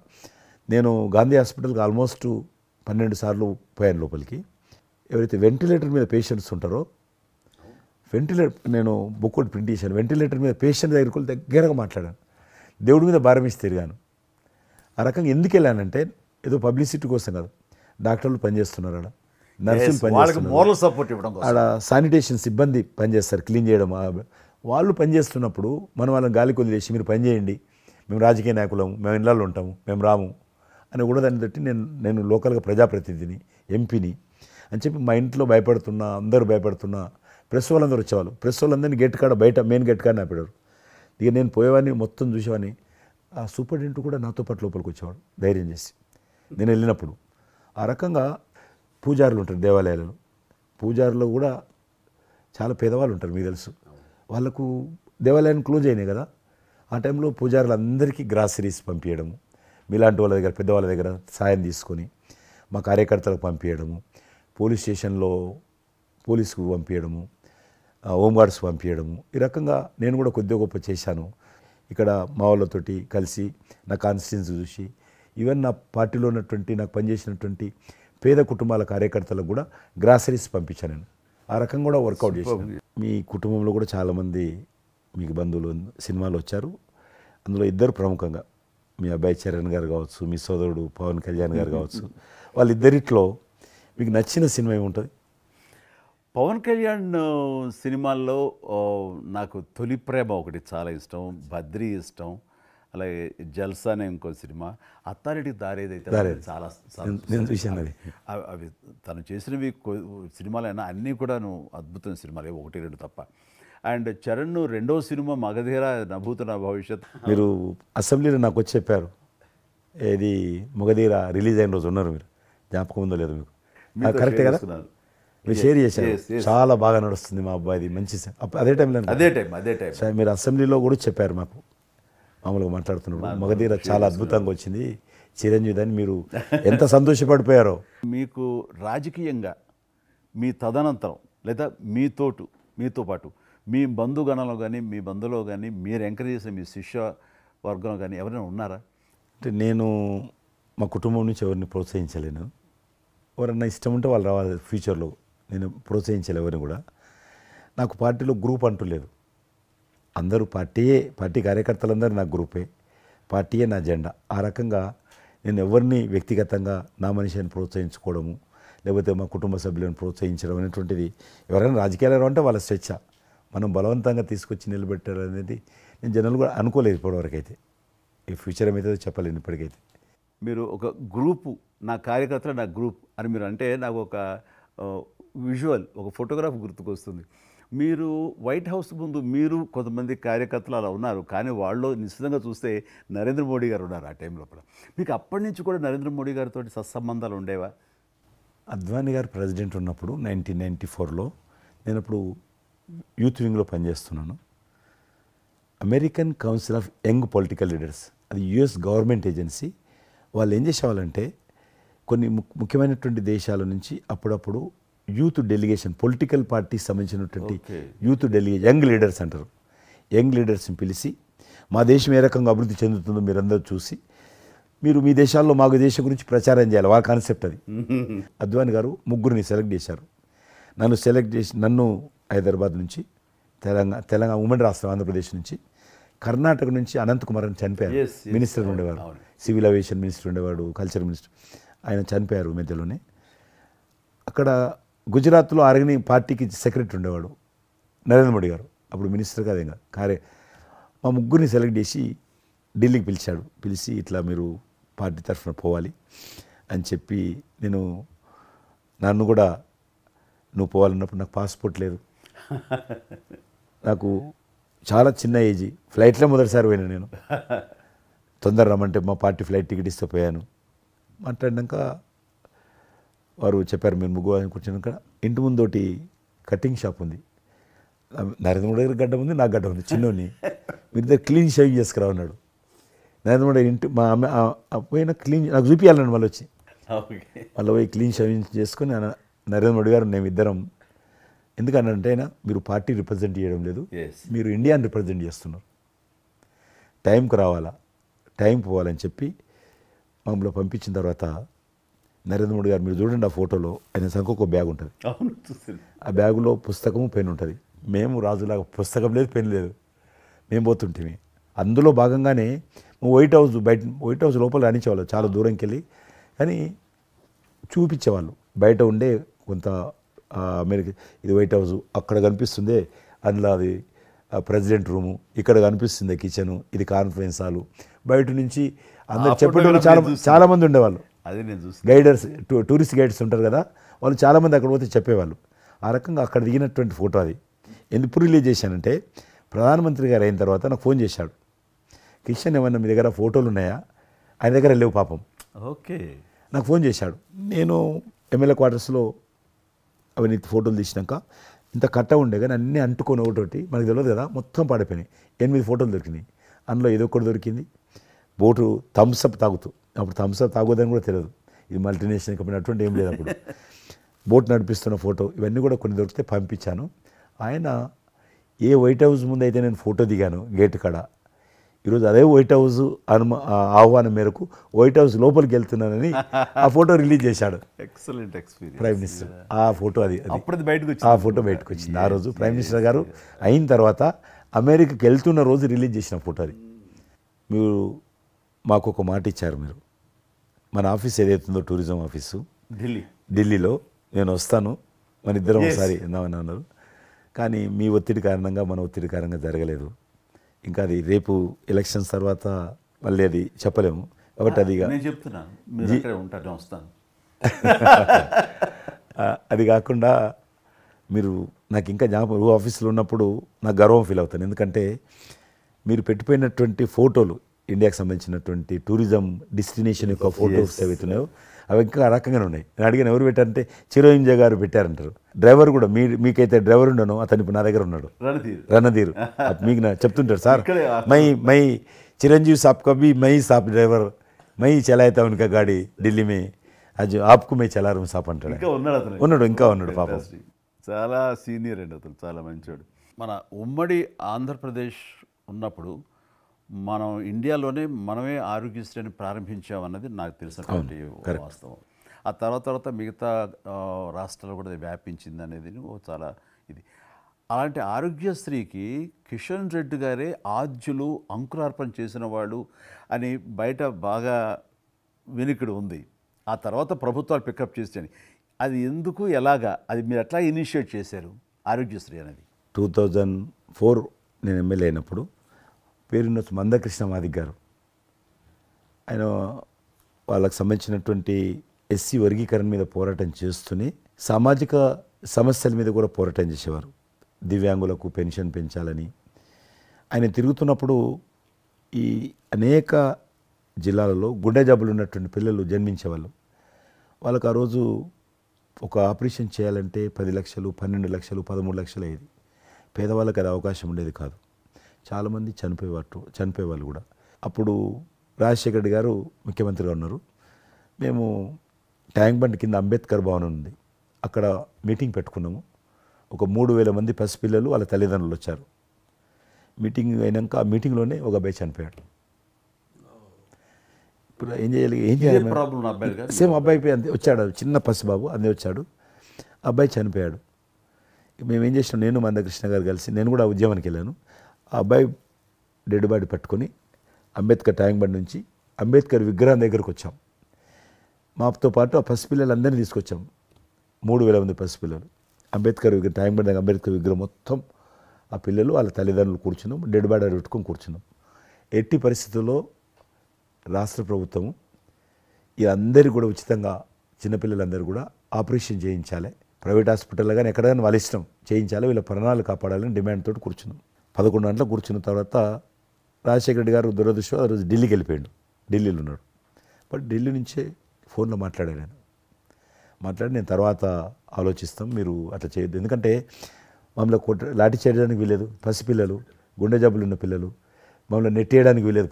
A: నేను గాంధీ హాస్పిటల్కి ఆల్మోస్ట్ 12 సార్లు పోయాను లోపలికి. ఎవరైతే వెంటిలేటర్ మీద పేషెంట్స్ ఉంటారో నేను బుక్ ఒకటి ప్రింట్ చేశాను. వెంటిలేటర్ మీద పేషెంట్ దగ్గరగా మాట్లాడాను. దేవుడి మీద భారం ఇచ్చి తిరిగాను. ఆ రకంగా ఎందుకు వెళ్ళానంటే ఏదో పబ్లిసిటీ కోసం కాదు. డాక్టర్లు పనిచేస్తున్నారు, ఆడ నర్సులు పనిచేస్తున్నారు,
B: మోరల్ సపోర్ట్ ఇవ్వడం కోసం,
A: ఆడ శానిటేషన్ సిబ్బంది పనిచేస్తారు, క్లీన్ చేయడం. వాళ్ళు పనిచేస్తున్నప్పుడు మనం వాళ్ళని గాలికి వదిలేసి మీరు పని చేయండి, మేము రాజకీయ నాయకులము, మేము ఇళ్ళల్లో ఉంటాము, మేము రాము అని కూడా దాన్ని బట్టి నేను లోకల్గా ప్రజాప్రతినిధిని, ఎంపీని అని చెప్పి మా ఇంట్లో భయపడుతున్నా, అందరూ భయపడుతున్నా. ప్రెస్ వాళ్ళందరూ వచ్చేవాళ్ళు. ప్రెస్ వాళ్ళందరినీ గేట్ కాడ బయట మెయిన్ గేట్ కాడ ఆపాడు. ఇక నేను పోయేవాడిని, మొత్తం చూసేవాడిని. ఆ సూపరింటెండెంట్ కూడా నాతో పాటు లోపలికి వచ్చేవాడు ధైర్యం చేసి నేను వెళ్ళినప్పుడు. ఆ రకంగా పూజారులు ఉంటారు దేవాలయాలలో. పూజారులు కూడా చాలా పేదవాళ్ళు ఉంటారు, మీకు తెలుసు. వాళ్ళకు దేవాలయాన్ని క్లోజ్ అయినాయి కదా, ఆ టైంలో పూజారులు అందరికీ గ్రాసరీస్ పంపించడము, మీలాంటి వాళ్ళ దగ్గర పెద్దవాళ్ళ దగ్గర సాయం తీసుకొని మా కార్యకర్తలకు పంపించడము, పోలీస్ స్టేషన్లో పోలీసుకు పంపించడము, హోంగార్డ్స్ పంపించడము. ఈ రకంగా నేను కూడా కొద్దిగా గొప్ప చేశాను. ఇక్కడ మా వాళ్ళతోటి కలిసి నా కాన్స్టిట్యున్సీ చూసి ఈవెన్ నా పార్టీలో ఉన్నటువంటి నాకు పనిచేసినటువంటి పేద కుటుంబాల కార్యకర్తలకు కూడా గ్రాసరీస్ పంపించాను నేను. ఆ రకంగా కూడా వర్కౌట్ చేశాను. మీ కుటుంబంలో కూడా చాలామంది మీకు బంధువులు సినిమాలు వచ్చారు. అందులో ఇద్దరు ప్రముఖంగా మీ అబ్బాయి చరణ్ గారు కావచ్చు, మీ సోదరుడు పవన్ కళ్యాణ్ గారు కావచ్చు. వాళ్ళిద్దరిట్లో మీకు నచ్చిన సినిమా ఏముంటుంది?
B: పవన్ కళ్యాణ్ సినిమాల్లో నాకు తొలి ప్రేమ ఒకటి చాలా ఇష్టం, బద్రీ ఇష్టం, అలాగే జల్సా అనే ఇంకో సినిమా, అత్తారింటికి దారేదైతే చాలా
A: నేను చూశాను అది.
B: అవి తను చేసినవి సినిమాలైనా అన్నీ కూడాను అద్భుతమైన సినిమాలు, 1-2 తప్ప. అండ్ చరణ్ రెండో సినిమా మగధీర నభూత నా భవిష్యత్.
A: మీరు అసెంబ్లీలో నాకు వచ్చి చెప్పారు, ఏది మగధీర రిలీజ్ అయిన రోజు ఉన్నారు మీరు, జ్ఞాపకం ఉందో లేదో మీకు? కరెక్టే కదా, మీరు షేర్ చేశారు. చాలా బాగా నడుస్తుంది మా అబ్బాయిది, మంచి అదే టైం సార్ మీరు అసెంబ్లీలో కూడా చెప్పారు మాకు, మామూలుగా మాట్లాడుతున్నారు మగధీర చాలా అద్భుతంగా వచ్చింది చిరంజీవి అని. మీరు ఎంత సంతోషపడిపోయారో.
B: మీకు రాజకీయంగా మీ తదనంతరం లేదా మీతో పాటు మీ బంధుగణంలో కానీ మీ బంధువులో కానీ మీరు ఎంకరేజ్ చేసే మీ శిష్య వర్గంలో కానీ ఎవరైనా ఉన్నారా?
A: అంటే నేను మా కుటుంబం నుంచి ఎవరిని ప్రోత్సహించలేను. ఎవరన్నా ఇష్టం ఉంటే వాళ్ళు రావాలి ఫ్యూచర్లో, నేను ప్రోత్సహించలే ఎవరిని కూడా. నాకు పార్టీలో గ్రూప్ అంటూ లేదు, అందరూ పార్టీ కార్యకర్తలందరూ నా గ్రూపే, పార్టీయే నా జెండా. ఆ రకంగా నేను ఎవరిని వ్యక్తిగతంగా నా మనిషిని ప్రోత్సహించుకోవడము లేకపోతే మా కుటుంబ సభ్యులను ప్రోత్సహించడం అనేటువంటిది, ఎవరైనా రాజకీయాలు అంటే వాళ్ళ స్వేచ్ఛ, మనం బలవంతంగా తీసుకొచ్చి నిలబెట్టారు అనేది నేను జనాలు కూడా అనుకోలేదు ఇప్పటివరకు. అయితే ఈ ఫ్యూచర్ ఏమైతే చెప్పలేను ఇప్పటికైతే.
B: మీరు ఒక గ్రూపు, నా కార్యకర్తలు నా గ్రూప్ అని మీరు అంటే నాకు ఒక విజువల్, ఒక ఫోటోగ్రాఫ్ గుర్తుకొస్తుంది. మీరు వైట్ హౌస్ ముందు మీరు కొంతమంది కార్యకర్తలు అలా ఉన్నారు, కానీ వాళ్ళు నిశ్చితంగా చూస్తే నరేంద్ర మోడీ గారు ఉన్నారు ఆ టైంలో కూడా. మీకు అప్పటి నుంచి కూడా నరేంద్ర మోడీ గారితో సత్సంబంధాలు ఉండేవా?
A: అద్వానీ గారు ప్రెసిడెంట్ ఉన్నప్పుడు 1994లో నేను అప్పుడు యూత్ వింగ్లో పనిచేస్తున్నాను. American council of young political leaders, అది యుఎస్ గవర్నమెంట్ ఏజెన్సీ. వాళ్ళు ఏం చేసేవాళ్ళంటే కొన్ని ముఖ్యమైనటువంటి దేశాల నుంచి అప్పుడప్పుడు యూత్ డెలిగేషన్, పొలిటికల్ పార్టీకి సంబంధించినటువంటి యూత్ డెలిగేషన్, యంగ్ లీడర్స్ అంటారు, యంగ్ లీడర్స్ని పిలిచి మా దేశం ఏ రకంగా అభివృద్ధి చెందుతుందో మీరందరూ చూసి మీరు మీ దేశాల్లో మాకు దేశం గురించి ప్రచారం చేయాలి, వాళ్ళ కాన్సెప్ట్ అది. అద్వానీ గారు 3 సెలెక్ట్ చేశారు. నన్ను హైదరాబాద్ నుంచి, తెలంగాణ ఉమ్మడి రాష్ట్రం ఆంధ్రప్రదేశ్ నుంచి, కర్ణాటక నుంచి అనంత్ కుమార్ అని చనిపోయారు, మినిస్టర్ ఉండేవారు, సివిల్ ఏవియేషన్ మినిస్టర్ ఉండేవాడు, కల్చర్ మినిస్టర్, ఆయన చనిపోయారు మధ్యలోనే. అక్కడ గుజరాత్లో ఆర్గని పార్టీకి సెక్రటరీ ఉండేవాడు నరేంద్ర మోడీ గారు, అప్పుడు మినిస్టర్ కాదు ఇంకా మా 3 సెలెక్ట్ చేసి ఢిల్లీకి పిలిచి ఇట్లా మీరు పార్టీ తరఫున పోవాలి అని చెప్పి, నన్ను కూడా నువ్వు పోవాలన్నప్పుడు నాకు పాస్పోర్ట్ లేదు, నాకు చాలా చిన్న ఏజీ, ఫ్లైట్లో మొదటిసారి పోయినా నేను, తొందర రమ్మంటే మా పార్టీ ఫ్లైట్ టికెట్ ఇస్తే పోయాను. మాట్లాడినాక వారు చెప్పారు మీరు ముగ్గురు అని కూర్చున్నాక ఇంటి ముందోటి కటింగ్ షాప్ ఉంది. నరేంద్ర మోడీ గారి గడ్డ ఉంది, నాకు గడ్డ ఉంది, చిన్నోని మీరు ఇద్దరు క్లీన్ షేవింగ్ చేసుకురా అన్నాడు. నరేంద్ర మోడీ ఇంటి మా అమ్మ పోయిన క్లీన్ నాకు చూపించాలని మళ్ళీ వచ్చి మళ్ళీ పోయి క్లీన్ షేవింగ్ చేసుకొని నరేంద్ర మోడీ గారు మేము ఇద్దరం ఎందుకనంటే అయినా మీరు పార్టీ రిప్రజెంట్ చేయడం లేదు, మీరు ఇండియాని రిప్రజెంట్ చేస్తున్నారు, టైంకి రావాలా, టైం పోవాలని చెప్పి మమ్మల్ని పంపించిన తర్వాత నరేంద్ర మోడీ గారు మీరు చూడండి ఆ ఫోటోలో ఆయన సంఖ్య ఒక బ్యాగ్ ఉంటుంది. ఆ బ్యాగులో పుస్తకము పెన్ ఉంటుంది. మేము రాజులాగా పుస్తకం లేదు, పెన్ లేదు, మేము పోతుంటే అందులో భాగంగానే వైట్ హౌస్ లోపల రాణించేవాళ్ళు చాలా దూరంకి వెళ్ళి, కానీ చూపించేవాళ్ళు బయట ఉండే కొంత అమెరికా ఇది వైట్ హౌస్ అక్కడ కనిపిస్తుంది, అందులో అది ప్రెసిడెంట్ రూము, ఇక్కడ కనిపిస్తుంది కిచెను, ఇది కాన్ఫరెన్స్ హాలు. బయట నుంచి అందరు చెప్పేటప్పుడు చాలామంది ఉండేవాళ్ళు.
B: అదే నేను చూసి
A: గైడర్స్ టూరిస్ట్ గైడ్స్ ఉంటారు కదా, వాళ్ళు చాలామంది అక్కడ పోతే చెప్పేవాళ్ళు. ఆ రకంగా అక్కడ దిగినటువంటి ఫోటో అది. ఎందుకు రిలీజ్ చేశానంటే ప్రధానమంత్రి గారు అయిన తర్వాత నాకు ఫోన్ చేశాడు, కిషన్ ఏమన్నా మీ దగ్గర ఫోటోలు ఉన్నాయా? ఆయన దగ్గర లేవు పాపం.
B: ఓకే,
A: నాకు ఫోన్ చేశాడు. నేను ఎమ్మెల్యే క్వార్టర్స్లో అవన్నీ ఫోటోలు తీసినాక ఇంత కట్ట ఉండే కానీ అన్నీ అంటుకొని ఒకటి మనకు తెలియదు కదా, మొత్తం పాడిపోయినాయి. 8 ఫోటోలు దొరికినాయి. అందులో ఏదో ఒకటి దొరికింది బోటు థమ్స్అప్ తాగుతూ, అప్పుడు థమ్స్అప్ తాగొద్దని కూడా తెలియదు, ఇది మల్టీనేషనల్ కంపెనీ అటువంటి ఏం లేదు అప్పుడు. బోట్ నడిపిస్తున్న ఫోటో ఇవన్నీ కూడా కొన్ని దొరికితే పంపించాను. ఆయన ఏ వైట్ హౌస్ ముందు అయితే నేను ఫోటో దిగాను గేట్ కాడ, ఈరోజు అదే వైట్ హౌస్ ఆహ్వానం మేరకు వైట్ హౌస్ లోపలికి వెళ్తున్నానని ఆ ఫోటో రిలీజ్ చేశాడు.
B: Excellent experience.
A: ప్రైమ్ మినిస్టర్ ఆ ఫోటో
B: అప్పుడు బయటకు
A: ఆ ఫోటో బయటకు వచ్చింది. ఆ రోజు ప్రైమ్ మినిస్టర్ గారు అయిన తర్వాత అమెరికాకి వెళ్తున్న రోజు రిలీజ్ చేసిన ఫోటో అది. మీరు మాకు ఒక మాట ఇచ్చారు, మీరు మన ఆఫీస్ ఏదైతుందో టూరిజం ఆఫీసు ఢిల్లీలో నేను వస్తాను, మన ఇద్దరం ఒకసారి ఎందామని అన్నారు. కానీ మీ ఒత్తిడి కారణంగా మన ఒత్తిడి కారణంగా జరగలేదు. ఇంకా అది రేపు ఎలక్షన్స్ తర్వాత మళ్ళీ అది చెప్పలేము కాబట్టి అది
B: నేను చెప్తున్నాను, మీరు అక్కడే ఉంటాను, వస్తాను.
A: అది కాకుండా మీరు నాకు ఇంకా జ్ఞాపకం ఆఫీస్లో ఉన్నప్పుడు నాకు గర్వం ఫీల్ అవుతాను. ఎందుకంటే మీరు పెట్టిపోయినటువంటి ఫోటోలు ఇండియాకి సంబంధించినటువంటి టూరిజం డెస్టినేషన్ యొక్క ఫోటోస్ ఏవైతున్నాయో అవి ఇంకా ఆ రకంగానే ఉన్నాయి. నేను అడిగాను ఎవరు పెట్టారంటే చిరంజీవి గారు పెట్టారంటారు. డ్రైవర్ కూడా మీకైతే డ్రైవర్ ఉండను, అతను ఇప్పుడు నా దగ్గర ఉన్నాడు, రణధీర్. మీకు చెప్తుంటారు సార్ మై చిరంజీవి సాబ్ కभी మై సాబ్ డ్రైవర్ మై చలాయితా ఉనకా గాడి ఢిల్లీ మే అది ఆప్కు మే చలా రూమ్ సాప్ అంటాడు. ఇంకా ఉన్నాడు పాపం.
B: చాలా సీనియర్ అండి అతను, చాలా మంచివాడు. మన ఉమ్మడి ఆంధ్రప్రదేశ్ ఉన్నప్పుడు మనం ఇండియాలోనే మనమే ఆరోగ్యశ్రీని ప్రారంభించామన్నది నాకు తెలిసినటువంటి వాస్తవం. ఆ తర్వాత మిగతా రాష్ట్రాలు కూడా వ్యాపించింది అనేది చాలా ఇది. అలాంటి ఆరోగ్యశ్రీకి కిషన్ రెడ్డి గారే ఆద్యులు అంకురార్పణ చేసిన వాళ్ళు అని బయట బాగా వినికిడి ఉంది. ఆ తర్వాత ప్రభుత్వాలు పికప్ చేసాయి. అది ఎందుకు, ఎలాగా, అది మీరు ఎట్లా ఇనిషియేట్ చేశారు ఆరోగ్యశ్రీ అనేది?
A: 2004 నేను ఎమ్మెల్యే అయినప్పుడు పేరున్న మందకృష్ణ మాదిక్ గారు, ఆయన వాళ్ళకి సంబంధించినటువంటి ఎస్సీ వర్గీకరణ మీద పోరాటం చేస్తూనే సామాజిక సమస్యల మీద కూడా పోరాటం చేసేవారు. దివ్యాంగులకు పెన్షన్ పెంచాలని ఆయన తిరుగుతున్నప్పుడు ఈ అనేక జిల్లాలలో గుండె జబ్బులు ఉన్నటువంటి పిల్లలు జన్మించేవాళ్ళు. వాళ్ళకు ఆ రోజు ఒక ఆపరేషన్ చేయాలంటే 10 లక్షలు, 12 లక్షలు, 13 లక్షలు అయ్యేది. పేదవాళ్ళకి అది అవకాశం ఉండేది కాదు. చాలామంది చనిపోయేవాళ్ళు కూడా. అప్పుడు రాజశేఖర రెడ్డి గారు ముఖ్యమంత్రిగా ఉన్నారు. మేము ట్యాంక్ బండ్ కింద అంబేద్కర్ భవన్ ఉంది, అక్కడ మీటింగ్ పెట్టుకున్నాము. ఒక 3000 మంది పసిపిల్లలు వాళ్ళ తల్లిదండ్రులు వచ్చారు. మీటింగ్ అయినాక ఆ మీటింగ్లోనే ఒక అబ్బాయి చనిపోయాడు. ఇప్పుడు ఏం చేయాలి? సేమ్ అబ్బాయి వచ్చాడు, చిన్న పసిబాబు అందే వచ్చాడు, అబ్బాయి చనిపోయాడు. మేము ఏం చేసినాం, నేను మందకృష్ణ గారు కలిసి, నేను కూడా ఉద్యమానికి వెళ్ళాను. ఆ అబ్బాయి డెడ్ బాడీ పట్టుకొని అంబేద్కర్ ట్యాంక్ బండ్ నుంచి అంబేద్కర్ విగ్రహం దగ్గరకు వచ్చాం. మాతో పాటు ఆ పసిపిల్లలందరినీ తీసుకొచ్చాం. 3000 మంది పసిపిల్లలు అంబేద్కర్ విగ్రహం ట్యాంక్ బండ్ దగ్గర అంబేద్కర్ విగ్రహం మొత్తం ఆ పిల్లలు వాళ్ళ తల్లిదండ్రులు కూర్చున్నాం, డెడ్ బాడీ పెట్టుకొని కూర్చున్నాం. ఎట్టి పరిస్థితుల్లో రాష్ట్ర ప్రభుత్వము అందరికీ కూడా ఉచితంగా చిన్నపిల్లలందరూ కూడా ఆపరేషన్ చేయించాలి, ప్రైవేట్ హాస్పిటల్లో కానీ ఎక్కడైనా వాళ్ళ ఇష్టం చేయించాలి, వీళ్ళ ప్రాణాలు కాపాడాలని డిమాండ్ తోటి కూర్చున్నాం. 11 గంటలకు కూర్చున్న తర్వాత రాజశేఖర రెడ్డి గారు దురదృష్టం ఆ రోజు ఢిల్లీకి వెళ్ళిపోయాడు. ఢిల్లీలో ఉన్నాడు. బట్ ఢిల్లీ నుంచే ఫోన్లో మాట్లాడాను నేను. మాట్లాడి నేను తర్వాత ఆలోచిస్తాం, మీరు అట్లా చేయొద్దు, ఎందుకంటే మమ్మల్ని లాఠీ చేయడానికి వీలేదు, పసిపిల్లలు, గుండె జబ్బులు ఉన్న పిల్లలు, మమ్మల్ని నెట్టేయడానికి వీలేదు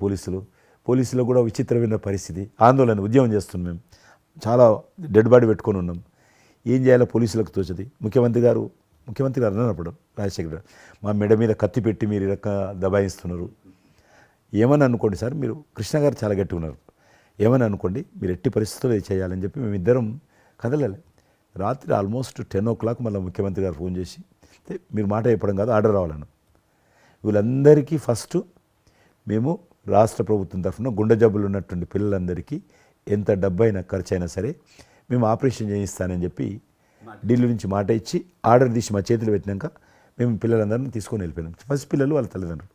A: పోలీసులు కూడా విచిత్రమైన పరిస్థితి, ఆందోళన, ఉద్యమం చేస్తున్నాం మేము, చాలా డెడ్ బాడీ పెట్టుకొని ఉన్నాం, ఏం చేయాలో పోలీసులకు తోచది. ముఖ్యమంత్రి గారు అన్నప్పుడు రాజశేఖర్ గారు మా మెడ మీద కత్తి పెట్టి మీరు ఈ రకంగా దబాయిస్తున్నారు, ఏమని అనుకోండి సార్, మీరు కృష్ణ గారు చాలా గట్టిగా ఉన్నారు, ఏమని అనుకోండి, మీరు ఎట్టి పరిస్థితుల్లో ఇది చేయాలని చెప్పి మేమిద్దరం కదలలే. రాత్రి ఆల్మోస్ట్ 10 o'clock మళ్ళీ ముఖ్యమంత్రి గారు ఫోన్ చేసి మీరు మాట చెప్పడం కాదు ఆర్డర్ రావాలను, వీళ్ళందరికీ ఫస్ట్ మేము రాష్ట్ర ప్రభుత్వం తరఫున గుండె జబ్బులు ఉన్నటువంటి పిల్లలందరికీ ఎంత డబ్బు అయినా ఖర్చు అయినా సరే మేము ఆపరేషన్ చేయిస్తానని చెప్పి ఢిల్లీ నుంచి మాట ఇచ్చి ఆర్డర్ తీసి మా చేతులు పెట్టినాక మేము పిల్లలందరినీ తీసుకొని వెళ్ళిపోయినాం, ఫస్ట్ పిల్లలు వాళ్ళ తల్లిదండ్రులు.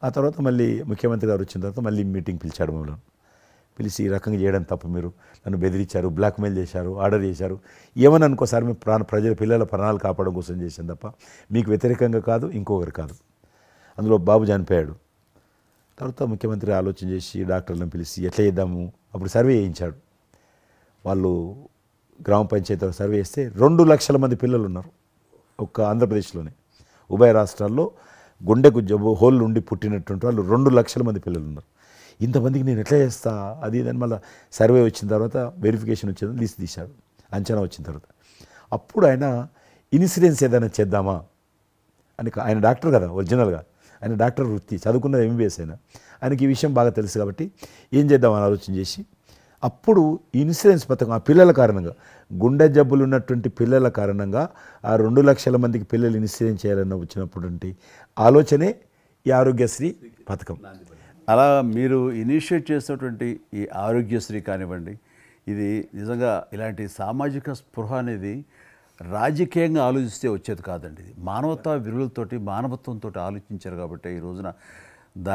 A: ఆ తర్వాత మళ్ళీ ముఖ్యమంత్రి గారు వచ్చిన తర్వాత మళ్ళీ మీటింగ్ పిలిచాడు మమ్మల్ని, పిలిచి ఈ రకంగా చేయడం తప్పు, మీరు నన్ను బెదిరించారు, బ్లాక్మెయిల్ చేశారు, ఆర్డర్ చేశారు, ఏమని అనుకోసారి మేము పిల్లల ప్రాణాలు కాపాడడం కోసం చేశాను తప్ప మీకు వ్యతిరేకంగా కాదు, ఇంకొకరు కాదు. అందులో బాబు చనిపోయాడు. తర్వాత ముఖ్యమంత్రి ఆలోచన చేసి డాక్టర్లను పిలిచి ఎట్లా చేద్దాము, అప్పుడు సర్వే చేయించాడు. వాళ్ళు గ్రామ పంచాయతీలో సర్వే చేస్తే 2 లక్షల మంది పిల్లలు ఉన్నారు ఒక్క ఆంధ్రప్రదేశ్లోనే, ఉభయ రాష్ట్రాల్లో గుండెకు జబ్బు హోల్ ఉండి పుట్టినటువంటి వాళ్ళు 2 లక్షల మంది పిల్లలు ఉన్నారు. ఇంతమందికి నేను ఎట్లా చేస్తా అది ఇదని మళ్ళీ సర్వే వచ్చిన తర్వాత వెరిఫికేషన్ వచ్చిన లిస్ట్ తీశాడు, అంచనా వచ్చిన తర్వాత అప్పుడు ఆయన ఇన్సూరెన్స్ ఏదైనా చేద్దామా అని, ఆయన డాక్టర్ కదా ఒరిజినల్గా, ఆయన డాక్టర్ వృత్తి చదువుకున్నది MBBS అయినా, ఆయనకి ఈ విషయం బాగా తెలుసు కాబట్టి ఏం చేద్దామని ఆలోచన చేసి అప్పుడు ఇన్సూరెన్స్ పథకం ఆ పిల్లల కారణంగా, గుండె జబ్బులు ఉన్నటువంటి పిల్లల కారణంగా ఆ 2 లక్షల మందికి పిల్లలు ఇన్సూరెన్స్ చేయాలన్న వచ్చినటువంటి ఆలోచనే ఈ ఆరోగ్యశ్రీ పథకం.
B: అలా మీరు ఇనిషియేట్ చేసినటువంటి ఈ ఆరోగ్యశ్రీ కానివ్వండి, ఇది నిజంగా ఇలాంటి సామాజిక స్పృహ అనేది రాజకీయంగా ఆలోచిస్తే వచ్చేది కాదండి. ఇది మానవతా విలువలతోటి మానవత్వంతో ఆలోచించారు కాబట్టి ఈ రోజున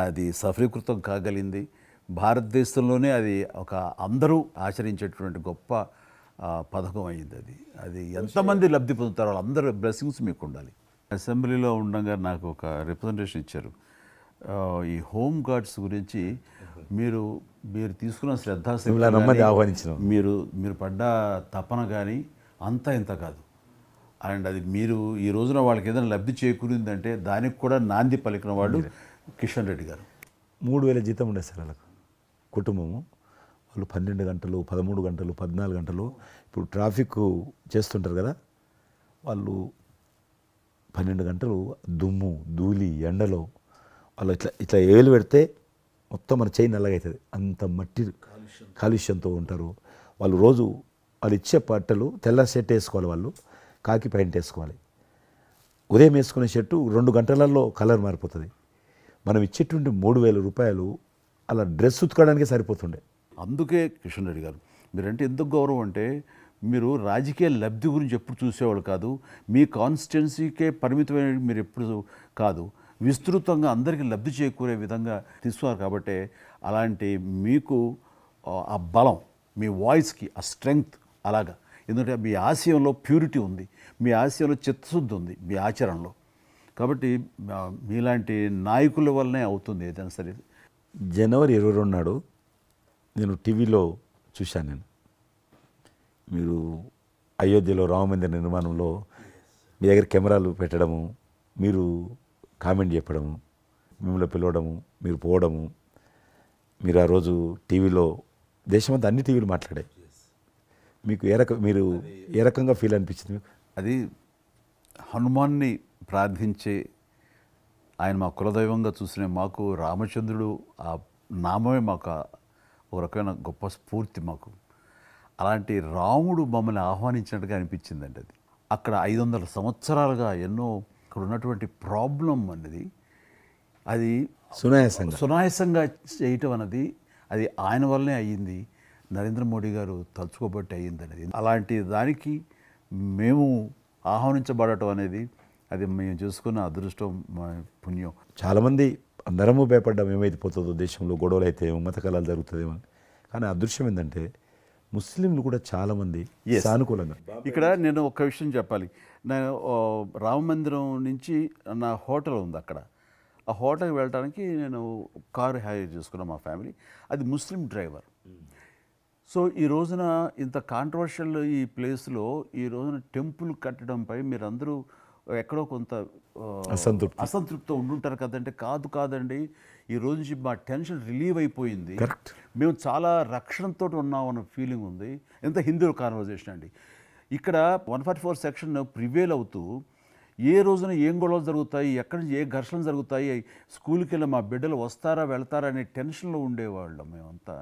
B: అది సఫలీకృతం కాగలిగింది. భారతదేశంలోనే అది ఒక అందరూ ఆచరించేటువంటి గొప్ప పథకం అయింది. అది ఎంతమంది లబ్ధి పొందుతారో వాళ్ళందరూ బ్లెస్సింగ్స్ మీకు ఉండాలి. అసెంబ్లీలో ఉండగా నాకు ఒక రిప్రజెంటేషన్ ఇచ్చారు. ఈ హోమ్ గార్డ్స్ గురించి మీరు తీసుకున్న శ్రద్ధాశక్తి
A: ఆహ్వానించిన
B: మీరు పడ్డ తపన కానీ అంతా ఇంత కాదు. అండ్ అది మీరు ఈ రోజున వాళ్ళకి ఏదైనా లబ్ధి చేకూరిందంటే దానికి కూడా నాంది పలికిన వాడు కిషన్ రెడ్డి గారు.
A: 3,000 జీతం ఉండే సార్ వాళ్ళకు కుటుంబము. వాళ్ళు 12 గంటలు 13 గంటలు 14 గంటలు ఇప్పుడు ట్రాఫిక్ చేస్తుంటారు కదా, వాళ్ళు 12 గంటలు దుమ్ము ధూళి ఎండలో వాళ్ళు ఇట్లా ఏలు పెడితే మొత్తం మన చేయి నల్లగవుతుంది, అంత మట్టి కాలుష్యంతో ఉంటారు వాళ్ళు. రోజు వాళ్ళు ఇచ్చే బట్టలు తెల్ల షర్ట్ వేసుకోవాలి, వాళ్ళు కాకి ప్యాంట్ వేసుకోవాలి. ఉదయం వేసుకునే షర్టు 2 గంటలలో కలర్ మారిపోతుంది. మనం ఇచ్చేటువంటి 3,000 రూపాయలు అలా డ్రెస్ ఉతకడానికే సరిపోతుండే.
B: అందుకే కిషన్ రెడ్డి గారు మీరంటే ఎందుకు గౌరవం అంటే, మీరు రాజకీయ లబ్ధి గురించి ఎప్పుడు చూసేవాళ్ళు కాదు, మీ కాన్స్టిట్యున్సీకే పరిమితమైన మీరు ఎప్పుడు కాదు, విస్తృతంగా అందరికీ లబ్ధి చేకూరే విధంగా తీసుకున్నారు. కాబట్టి అలాంటి మీకు ఆ బలం, మీ వాయిస్కి ఆ స్ట్రెంగ్త్ అలాగా, ఎందుకంటే మీ ఆశయంలో ప్యూరిటీ ఉంది, మీ ఆశయంలో చిత్తశుద్ధి ఉంది మీ ఆచరణలో. కాబట్టి మీలాంటి నాయకుల వల్లనే అవుతుంది ఏదైనా సరే.
A: జనవరి 22 నాడు నేను టీవీలో చూశాను, నేను మీరు అయోధ్యలో రామమందిర నిర్మాణంలో మీ దగ్గర కెమెరాలు పెట్టడము, మీరు కామెంట్ చెప్పడము, మిమ్మల్ని పిలవడము, మీరు పోవడము, మీరు ఆ రోజు టీవీలో దేశమంతా అన్ని టీవీలు మాట్లాడాయి. మీకు మీరు ఏ రకంగా ఫీల్ అనిపించింది మీకు?
B: అది హనుమాన్ని ప్రార్థించే ఆయన మా కులదైవంగా చూసిన మాకు రామచంద్రుడు ఆ నామమే మాకు ఒక రకమైన గొప్ప స్ఫూర్తి మాకు. అలాంటి రాముడు మమ్మల్ని ఆహ్వానించినట్టుగా అనిపించిందండి. అది అక్కడ 500 సంవత్సరాలుగా ఎన్నో అక్కడ ఉన్నటువంటి ప్రాబ్లం అనేది అది సునాయాసంగా చేయటం అన్నది అది ఆయన వల్లనే అయ్యింది, నరేంద్ర మోడీ గారు తలుచుకోబట్టి అయ్యింది అనేది. అలాంటి దానికి మేము ఆహ్వానించబడటం అనేది అది మేము చూసుకున్న అదృష్టం, మా పుణ్యం.
A: చాలామంది అందరము భయపడ్డాం ఏమైపోతుందో దేశంలో, గొడవలు అయితే మత కళాలు జరుగుతుందేమో. కానీ అదృశ్యం ఏంటంటే ముస్లింలు కూడా చాలామంది సానుకూలంగా.
B: ఇక్కడ నేను ఒక విషయం చెప్పాలి. నేను రామ మందిరం నుంచి నా హోటల్ ఉంది అక్కడ, ఆ హోటల్కి వెళ్ళడానికి నేను కారు హైర్ చేసుకున్నాను మా ఫ్యామిలీ. అది ముస్లిం డ్రైవర్. సో ఈ రోజున ఇంత కాంట్రవర్షియల్ ఈ ప్లేస్లో ఈ రోజున టెంపుల్ కట్టడంపై మీరందరూ ఎక్కడో కొంత అసంతృప్తితో ఉండుంటారు కదంటే. కాదండి, ఈ రోజు నుంచి మా టెన్షన్ రిలీవ్ అయిపోయింది,
A: కరెక్ట్,
B: మేము చాలా రక్షణతో ఉన్నాం అన్న ఫీలింగ్ ఉంది. ఎంత హిందూ కాన్వర్జేషన్ అండి. ఇక్కడ 144 సెక్షన్ ప్రివేల్ అవుతూ ఏ రోజున ఏం గొడవలు జరుగుతాయి, ఎక్కడి నుంచి ఏ ఘర్షణలు జరుగుతాయి, స్కూల్కి వెళ్ళి మా బిడ్డలు వస్తారా వెళ్తారా అనే టెన్షన్లో ఉండేవాళ్ళం మేమంతా.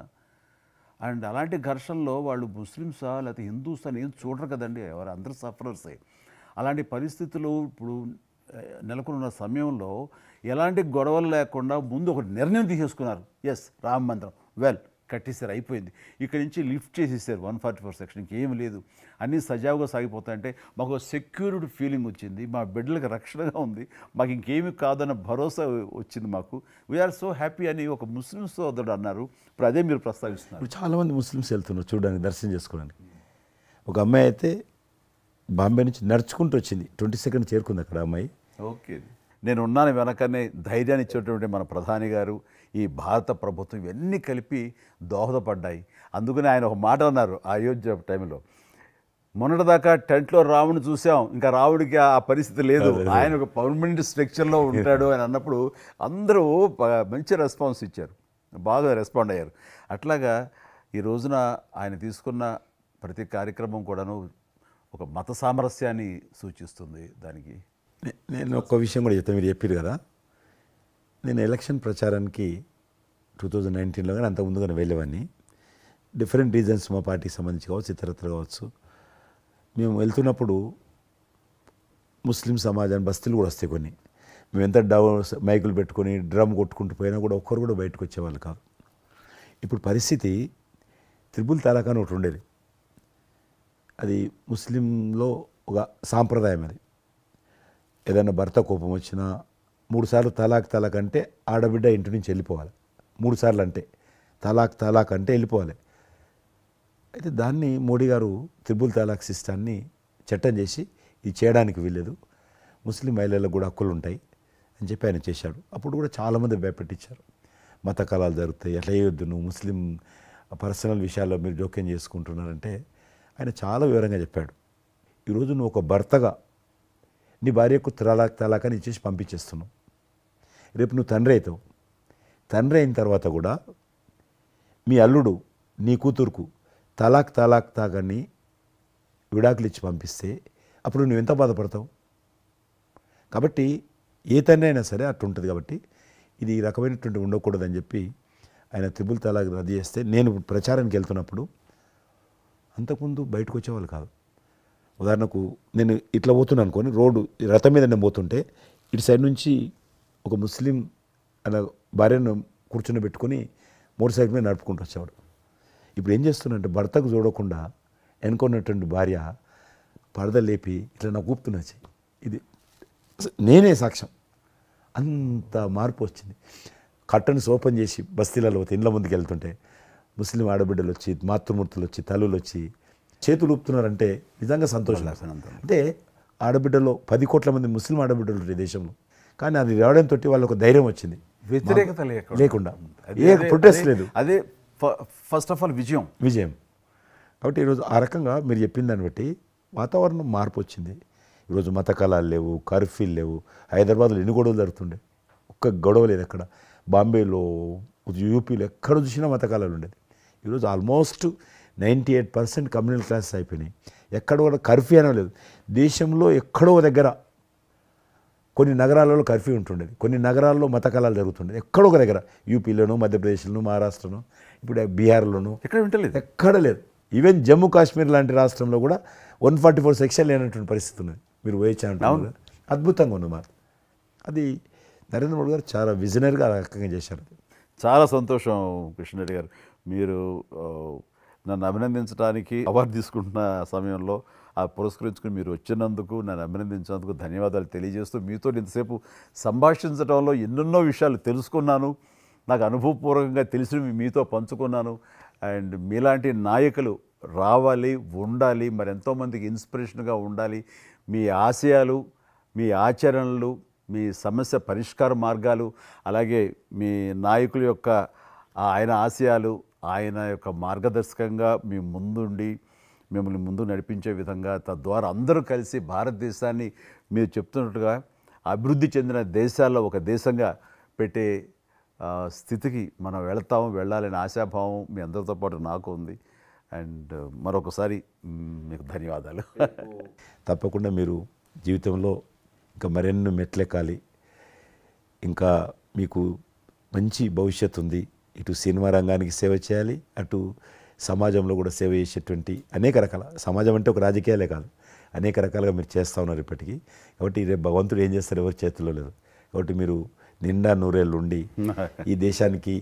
B: అండ్ అలాంటి ఘర్షణలో వాళ్ళు ముస్లిమ్సా లేకపోతే హిందూస్ అని ఏం చూడరు కదండి, ఎవరు అందరూ సఫరర్సే. అలాంటి పరిస్థితులు ఇప్పుడు నెలకొన్న సమయంలో ఎలాంటి గొడవలు లేకుండా ముందు ఒక నిర్ణయం తీసేసుకున్నారు. ఎస్, రామ మందిరం వెల్ కట్టేసారు, అయిపోయింది. ఇక్కడి నుంచి లిఫ్ట్ చేసేసారు 144 సెక్షన్, ఇంకేం లేదు, అన్నీ సజావుగా సాగిపోతాయంటే మాకు సెక్యూర్డ్ ఫీలింగ్ వచ్చింది, మా బిడ్డలకు రక్షణగా ఉంది, మాకు ఇంకేమీ కాదన్న భరోసా వచ్చింది మాకు. వీఆర్ సో హ్యాపీ అని ఒక ముస్లిం సోదరుడు అన్నారు. ఇప్పుడు అదే మీరు ప్రస్తావిస్తున్నారు.
A: ఇప్పుడు చాలామంది ముస్లిమ్స్ వెళ్తున్నారు చూడడానికి, దర్శనం చేసుకోవడానికి. ఒక అమ్మాయి అయితే బాంబే నుంచి నడుచుకుంటూ వచ్చింది, 22nd చేరుకుంది అక్కడ అమ్మాయి.
B: ఓకే, నేను ఉన్నాను వెనకనే ధైర్యాన్ని ఇచ్చేటువంటి మన ప్రధాని గారు, ఈ భారత ప్రభుత్వం ఇవన్నీ కలిపి దోహదపడ్డాయి. అందుకని ఆయన ఒక మాట అన్నారు అయోధ్య టైంలో, మొన్నటిదాకా టెంట్లో రాముడిని చూసాం, ఇంకా రాముడికి ఆ పరిస్థితి లేదు, ఆయన ఒక పర్మనెంట్ స్ట్రక్చర్లో ఉంటాడు అని అన్నప్పుడు అందరూ మంచి రెస్పాన్స్ ఇచ్చారు, బాగా రెస్పాండ్ అయ్యారు. అట్లాగా ఈ రోజున ఆయన తీసుకున్న ప్రతి కార్యక్రమం కూడాను ఒక మత సామరస్యాన్ని సూచిస్తుంది. దానికి
A: నేను ఒక్క విషయం కూడా చెప్తాను, మీరు చెప్పారు కదా, నేను ఎలక్షన్ ప్రచారానికి 2019లో కానీ అంత ముందుగానే వెళ్ళేవాడిని. డిఫరెంట్ రీజన్స్ మా పార్టీకి సంబంధించి కావచ్చు, ఇతరత్ర కావచ్చు. మేము వెళ్తున్నప్పుడు ముస్లిం సమాజాన్ని బస్తీలు కూడా వస్తాయి కొన్ని, మేము ఎంత మైకులు పెట్టుకొని డ్రమ్ కొట్టుకుంటూ పోయినా కూడా ఒక్కరు కూడా బయటకు వచ్చేవాళ్ళు కాదు. ఇప్పుడు పరిస్థితి త్రిపుల్ తలాక్ అని ఒకటి ఉండేది, అది ముస్లింలో ఒక సాంప్రదాయం. అది ఏదైనా భర్త కోపం వచ్చినా 3 సార్లు తలాక్ అంటే ఆడబిడ్డ ఇంటి నుంచి వెళ్ళిపోవాలి. 3 సార్లు అంటే తలాక్ అంటే వెళ్ళిపోవాలి. అయితే దాన్ని మోడీ గారు త్రిపుల్ తలాక్ సిస్టాన్ని చట్టం చేసి ఇది చేయడానికి వీల్లేదు, ముస్లిం మహిళలకు కూడా హక్కులు ఉంటాయి అని చెప్పి ఆయన చేశాడు. అప్పుడు కూడా చాలామంది భయపెట్టించారు, మత కళాలు జరుగుతాయి, అట్లా వేయొద్దు, నువ్వు ముస్లిం పర్సనల్ విషయాల్లో మీరు జోక్యం చేసుకుంటున్నారంటే ఆయన చాలా వివరంగా చెప్పాడు. ఈరోజు నువ్వు ఒక భర్తగా నీ భార్యకు తలాక్ అని ఇచ్చేసి పంపించేస్తున్నావు, రేపు నువ్వు తండ్రి అవుతావు. తండ్రి అయిన తర్వాత కూడా మీ అల్లుడు నీ కూతురుకు తాగని విడాకులు ఇచ్చి పంపిస్తే అప్పుడు నువ్వు ఎంత బాధపడతావు? కాబట్టి ఏ తండ్రి అయినా సరే అట్లా ఉంటుంది. కాబట్టి ఇది ఈ రకమైనటువంటి ఉండకూడదని చెప్పి ఆయన త్రిపుల్ తలాక్ రద్దు చేస్తే, నేను ప్రచారానికి వెళ్తున్నప్పుడు అంతకుముందు బయటకు వచ్చేవాళ్ళు కాదు. ఉదాహరణకు నేను ఇట్లా పోతున్నాను అనుకోని, రోడ్డు రథం మీద నేను పోతుంటే ఇటు సైడ్ నుంచి ఒక ముస్లిం అలా భార్యను కూర్చుని పెట్టుకొని మోటార్ సైకిల్ మీద నడుపుకుంటూ వచ్చేవాడు. ఇప్పుడు ఏం చేస్తున్నంటే భర్తకు చూడకుండా వెనుకున్నటువంటి భార్య పరద లేపి ఇట్లా నాకు ఊపుతున్నచ్చి, ఇది నేనే సాక్ష్యం. అంత మార్పు వచ్చింది. కర్టన్స్ ఓపెన్ చేసి బస్తీలలో ఇండ్ల ముందుకు వెళ్తుంటే ముస్లిం ఆడబిడ్డలు వచ్చి, మాతృమూర్తులు వచ్చి, తల్లులు వచ్చి చేతులు ఊపుతున్నారంటే నిజంగా సంతోషం. అంటే ఆడబిడ్డలో 10 కోట్ల మంది ముస్లిం ఆడబిడ్డలు ఉంటారు దేశంలో, కానీ అది రావడంతో వాళ్ళకు ధైర్యం వచ్చింది,
B: వ్యతిరేకత
A: లేకుండా ఏ ప్రొటెస్ట్ లేదు.
B: అదే ఫస్ట్ ఆఫ్ ఆల్ విజయం.
A: కాబట్టి ఈరోజు ఆ రకంగా మీరు చెప్పిన దాన్ని బట్టి వాతావరణం మార్పు వచ్చింది. ఈరోజు మత కళాలు లేవు, కర్ఫ్యూలు లేవు. హైదరాబాద్లో ఎన్ని గొడవలు జరుగుతుండే, ఒక్క గొడవ లేదు ఎక్కడ. బాంబేలో, యూపీలో ఎక్కడ చూసినా మత కళాలు ఉండేది. ఈరోజు ఆల్మోస్ట్ 98% కమ్యూనల్ క్లాసెస్ అయిపోయినాయి. ఎక్కడ కూడా కర్ఫ్యూ అనే లేదు. దేశంలో ఎక్కడో దగ్గర కొన్ని నగరాలలో కర్ఫ్యూ ఉంటుండేది, కొన్ని నగరాల్లో మత కళాలు జరుగుతుండేది. ఎక్కడో ఒక దగ్గర యూపీలోను, మధ్యప్రదేశ్లోను, మహారాష్ట్రను, ఇప్పుడు బీహార్లోను
B: ఎక్కడ వింటలేదు,
A: ఎక్కడ లేదు. ఈవెన్ జమ్మూ కాశ్మీర్ లాంటి రాష్ట్రంలో కూడా 144 సెక్షన్ లేనటువంటి పరిస్థితి ఉన్నది. మీరు వేయించాలంటే అద్భుతంగా ఉంది మాట. అది నరేంద్ర మోడీ గారు చాలా విజనరీగా ఆ రకంగా చేశారు.
B: చాలా సంతోషం కృష్ణారెడ్డి గారు. మీరు నన్ను అభినందించడానికి అవార్డు తీసుకుంటున్న సమయంలో ఆ పురస్కరించుకుని మీరు వచ్చినందుకు, నన్ను అభినందించినందుకు ధన్యవాదాలు తెలియజేస్తూ, మీతో ఇంతసేపు సంభాషించడంలో ఎన్నెన్నో విషయాలు తెలుసుకున్నాను, నాకు అనుభవపూర్వకంగా తెలిసినవి మీతో పంచుకున్నాను. అండ్ మీలాంటి నాయకులు రావాలి, ఉండాలి, మరి ఎంతోమందికి ఇన్స్పిరేషన్గా ఉండాలి. మీ ఆశయాలు, మీ ఆచరణలు, మీ సమస్య పరిష్కార మార్గాలు, అలాగే మీ నాయకుల యొక్క ఆయన ఆశయాలు, ఆయన యొక్క మార్గదర్శకంగా మీ ముందుండి మిమ్మల్ని ముందు నడిపించే విధంగా, తద్వారా అందరూ కలిసి భారతదేశాన్ని మీరు చెప్తున్నట్టుగా అభివృద్ధి చెందిన దేశాల్లో ఒక దేశంగా పెట్టే స్థితికి మనం వెళ్ళాలనే ఆశాభావం మీ అందరితో పాటు నాకు ఉంది. అండ్ మరొకసారి మీకు ధన్యవాదాలు.
A: తప్పకుండా మీరు జీవితంలో ఇంకా మరెన్నో మెట్లెక్కాలి, ఇంకా మీకు మంచి భవిష్యత్తు ఉంది. ఇటు సినిమా రంగానికి సేవ చేయాలి, అటు సమాజంలో కూడా సేవ చేసేటువంటి అనేక రకాల, సమాజం అంటే ఒక రాజకీయాలే కాదు, అనేక రకాలుగా మీరు చేస్తూ ఉన్నారు ఇప్పటికీ. కాబట్టి రేపు భగవంతుడు ఏం చేస్తారు ఎవరి చేతుల్లో లేదు. కాబట్టి మీరు నిండా నూరేళ్ళు ఉండి ఈ దేశానికి,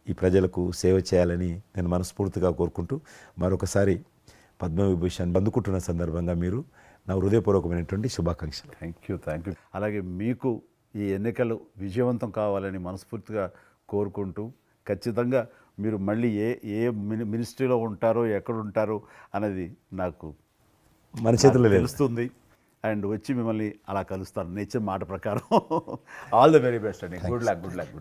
A: ఈ ప్రజలకు సేవ చేయాలని నేను మనస్ఫూర్తిగా కోరుకుంటూ, మరొకసారి పద్మవిభూషణ్ అందుకుంటున్న సందర్భంగా మీరు నా హృదయపూర్వకమైనటువంటి శుభాకాంక్షలు.
B: Thank you. అలాగే మీకు ఈ ఎన్నికలు విజయవంతం కావాలని మనస్ఫూర్తిగా కోరుకుంటూ, ఖచ్చితంగా మీరు మళ్ళీ ఏ మినిస్ట్రీలో ఉంటారో, ఎక్కడ ఉంటారో అనేది నాకు
A: మన చేతుల్లో
B: తెలుస్తుంది. అండ్ వచ్చి మిమ్మల్ని అలా కలుస్తాను, నేచర్ మాట ప్రకారం. ఆల్ ద వెరీ బెస్ట్ అండి. Good luck.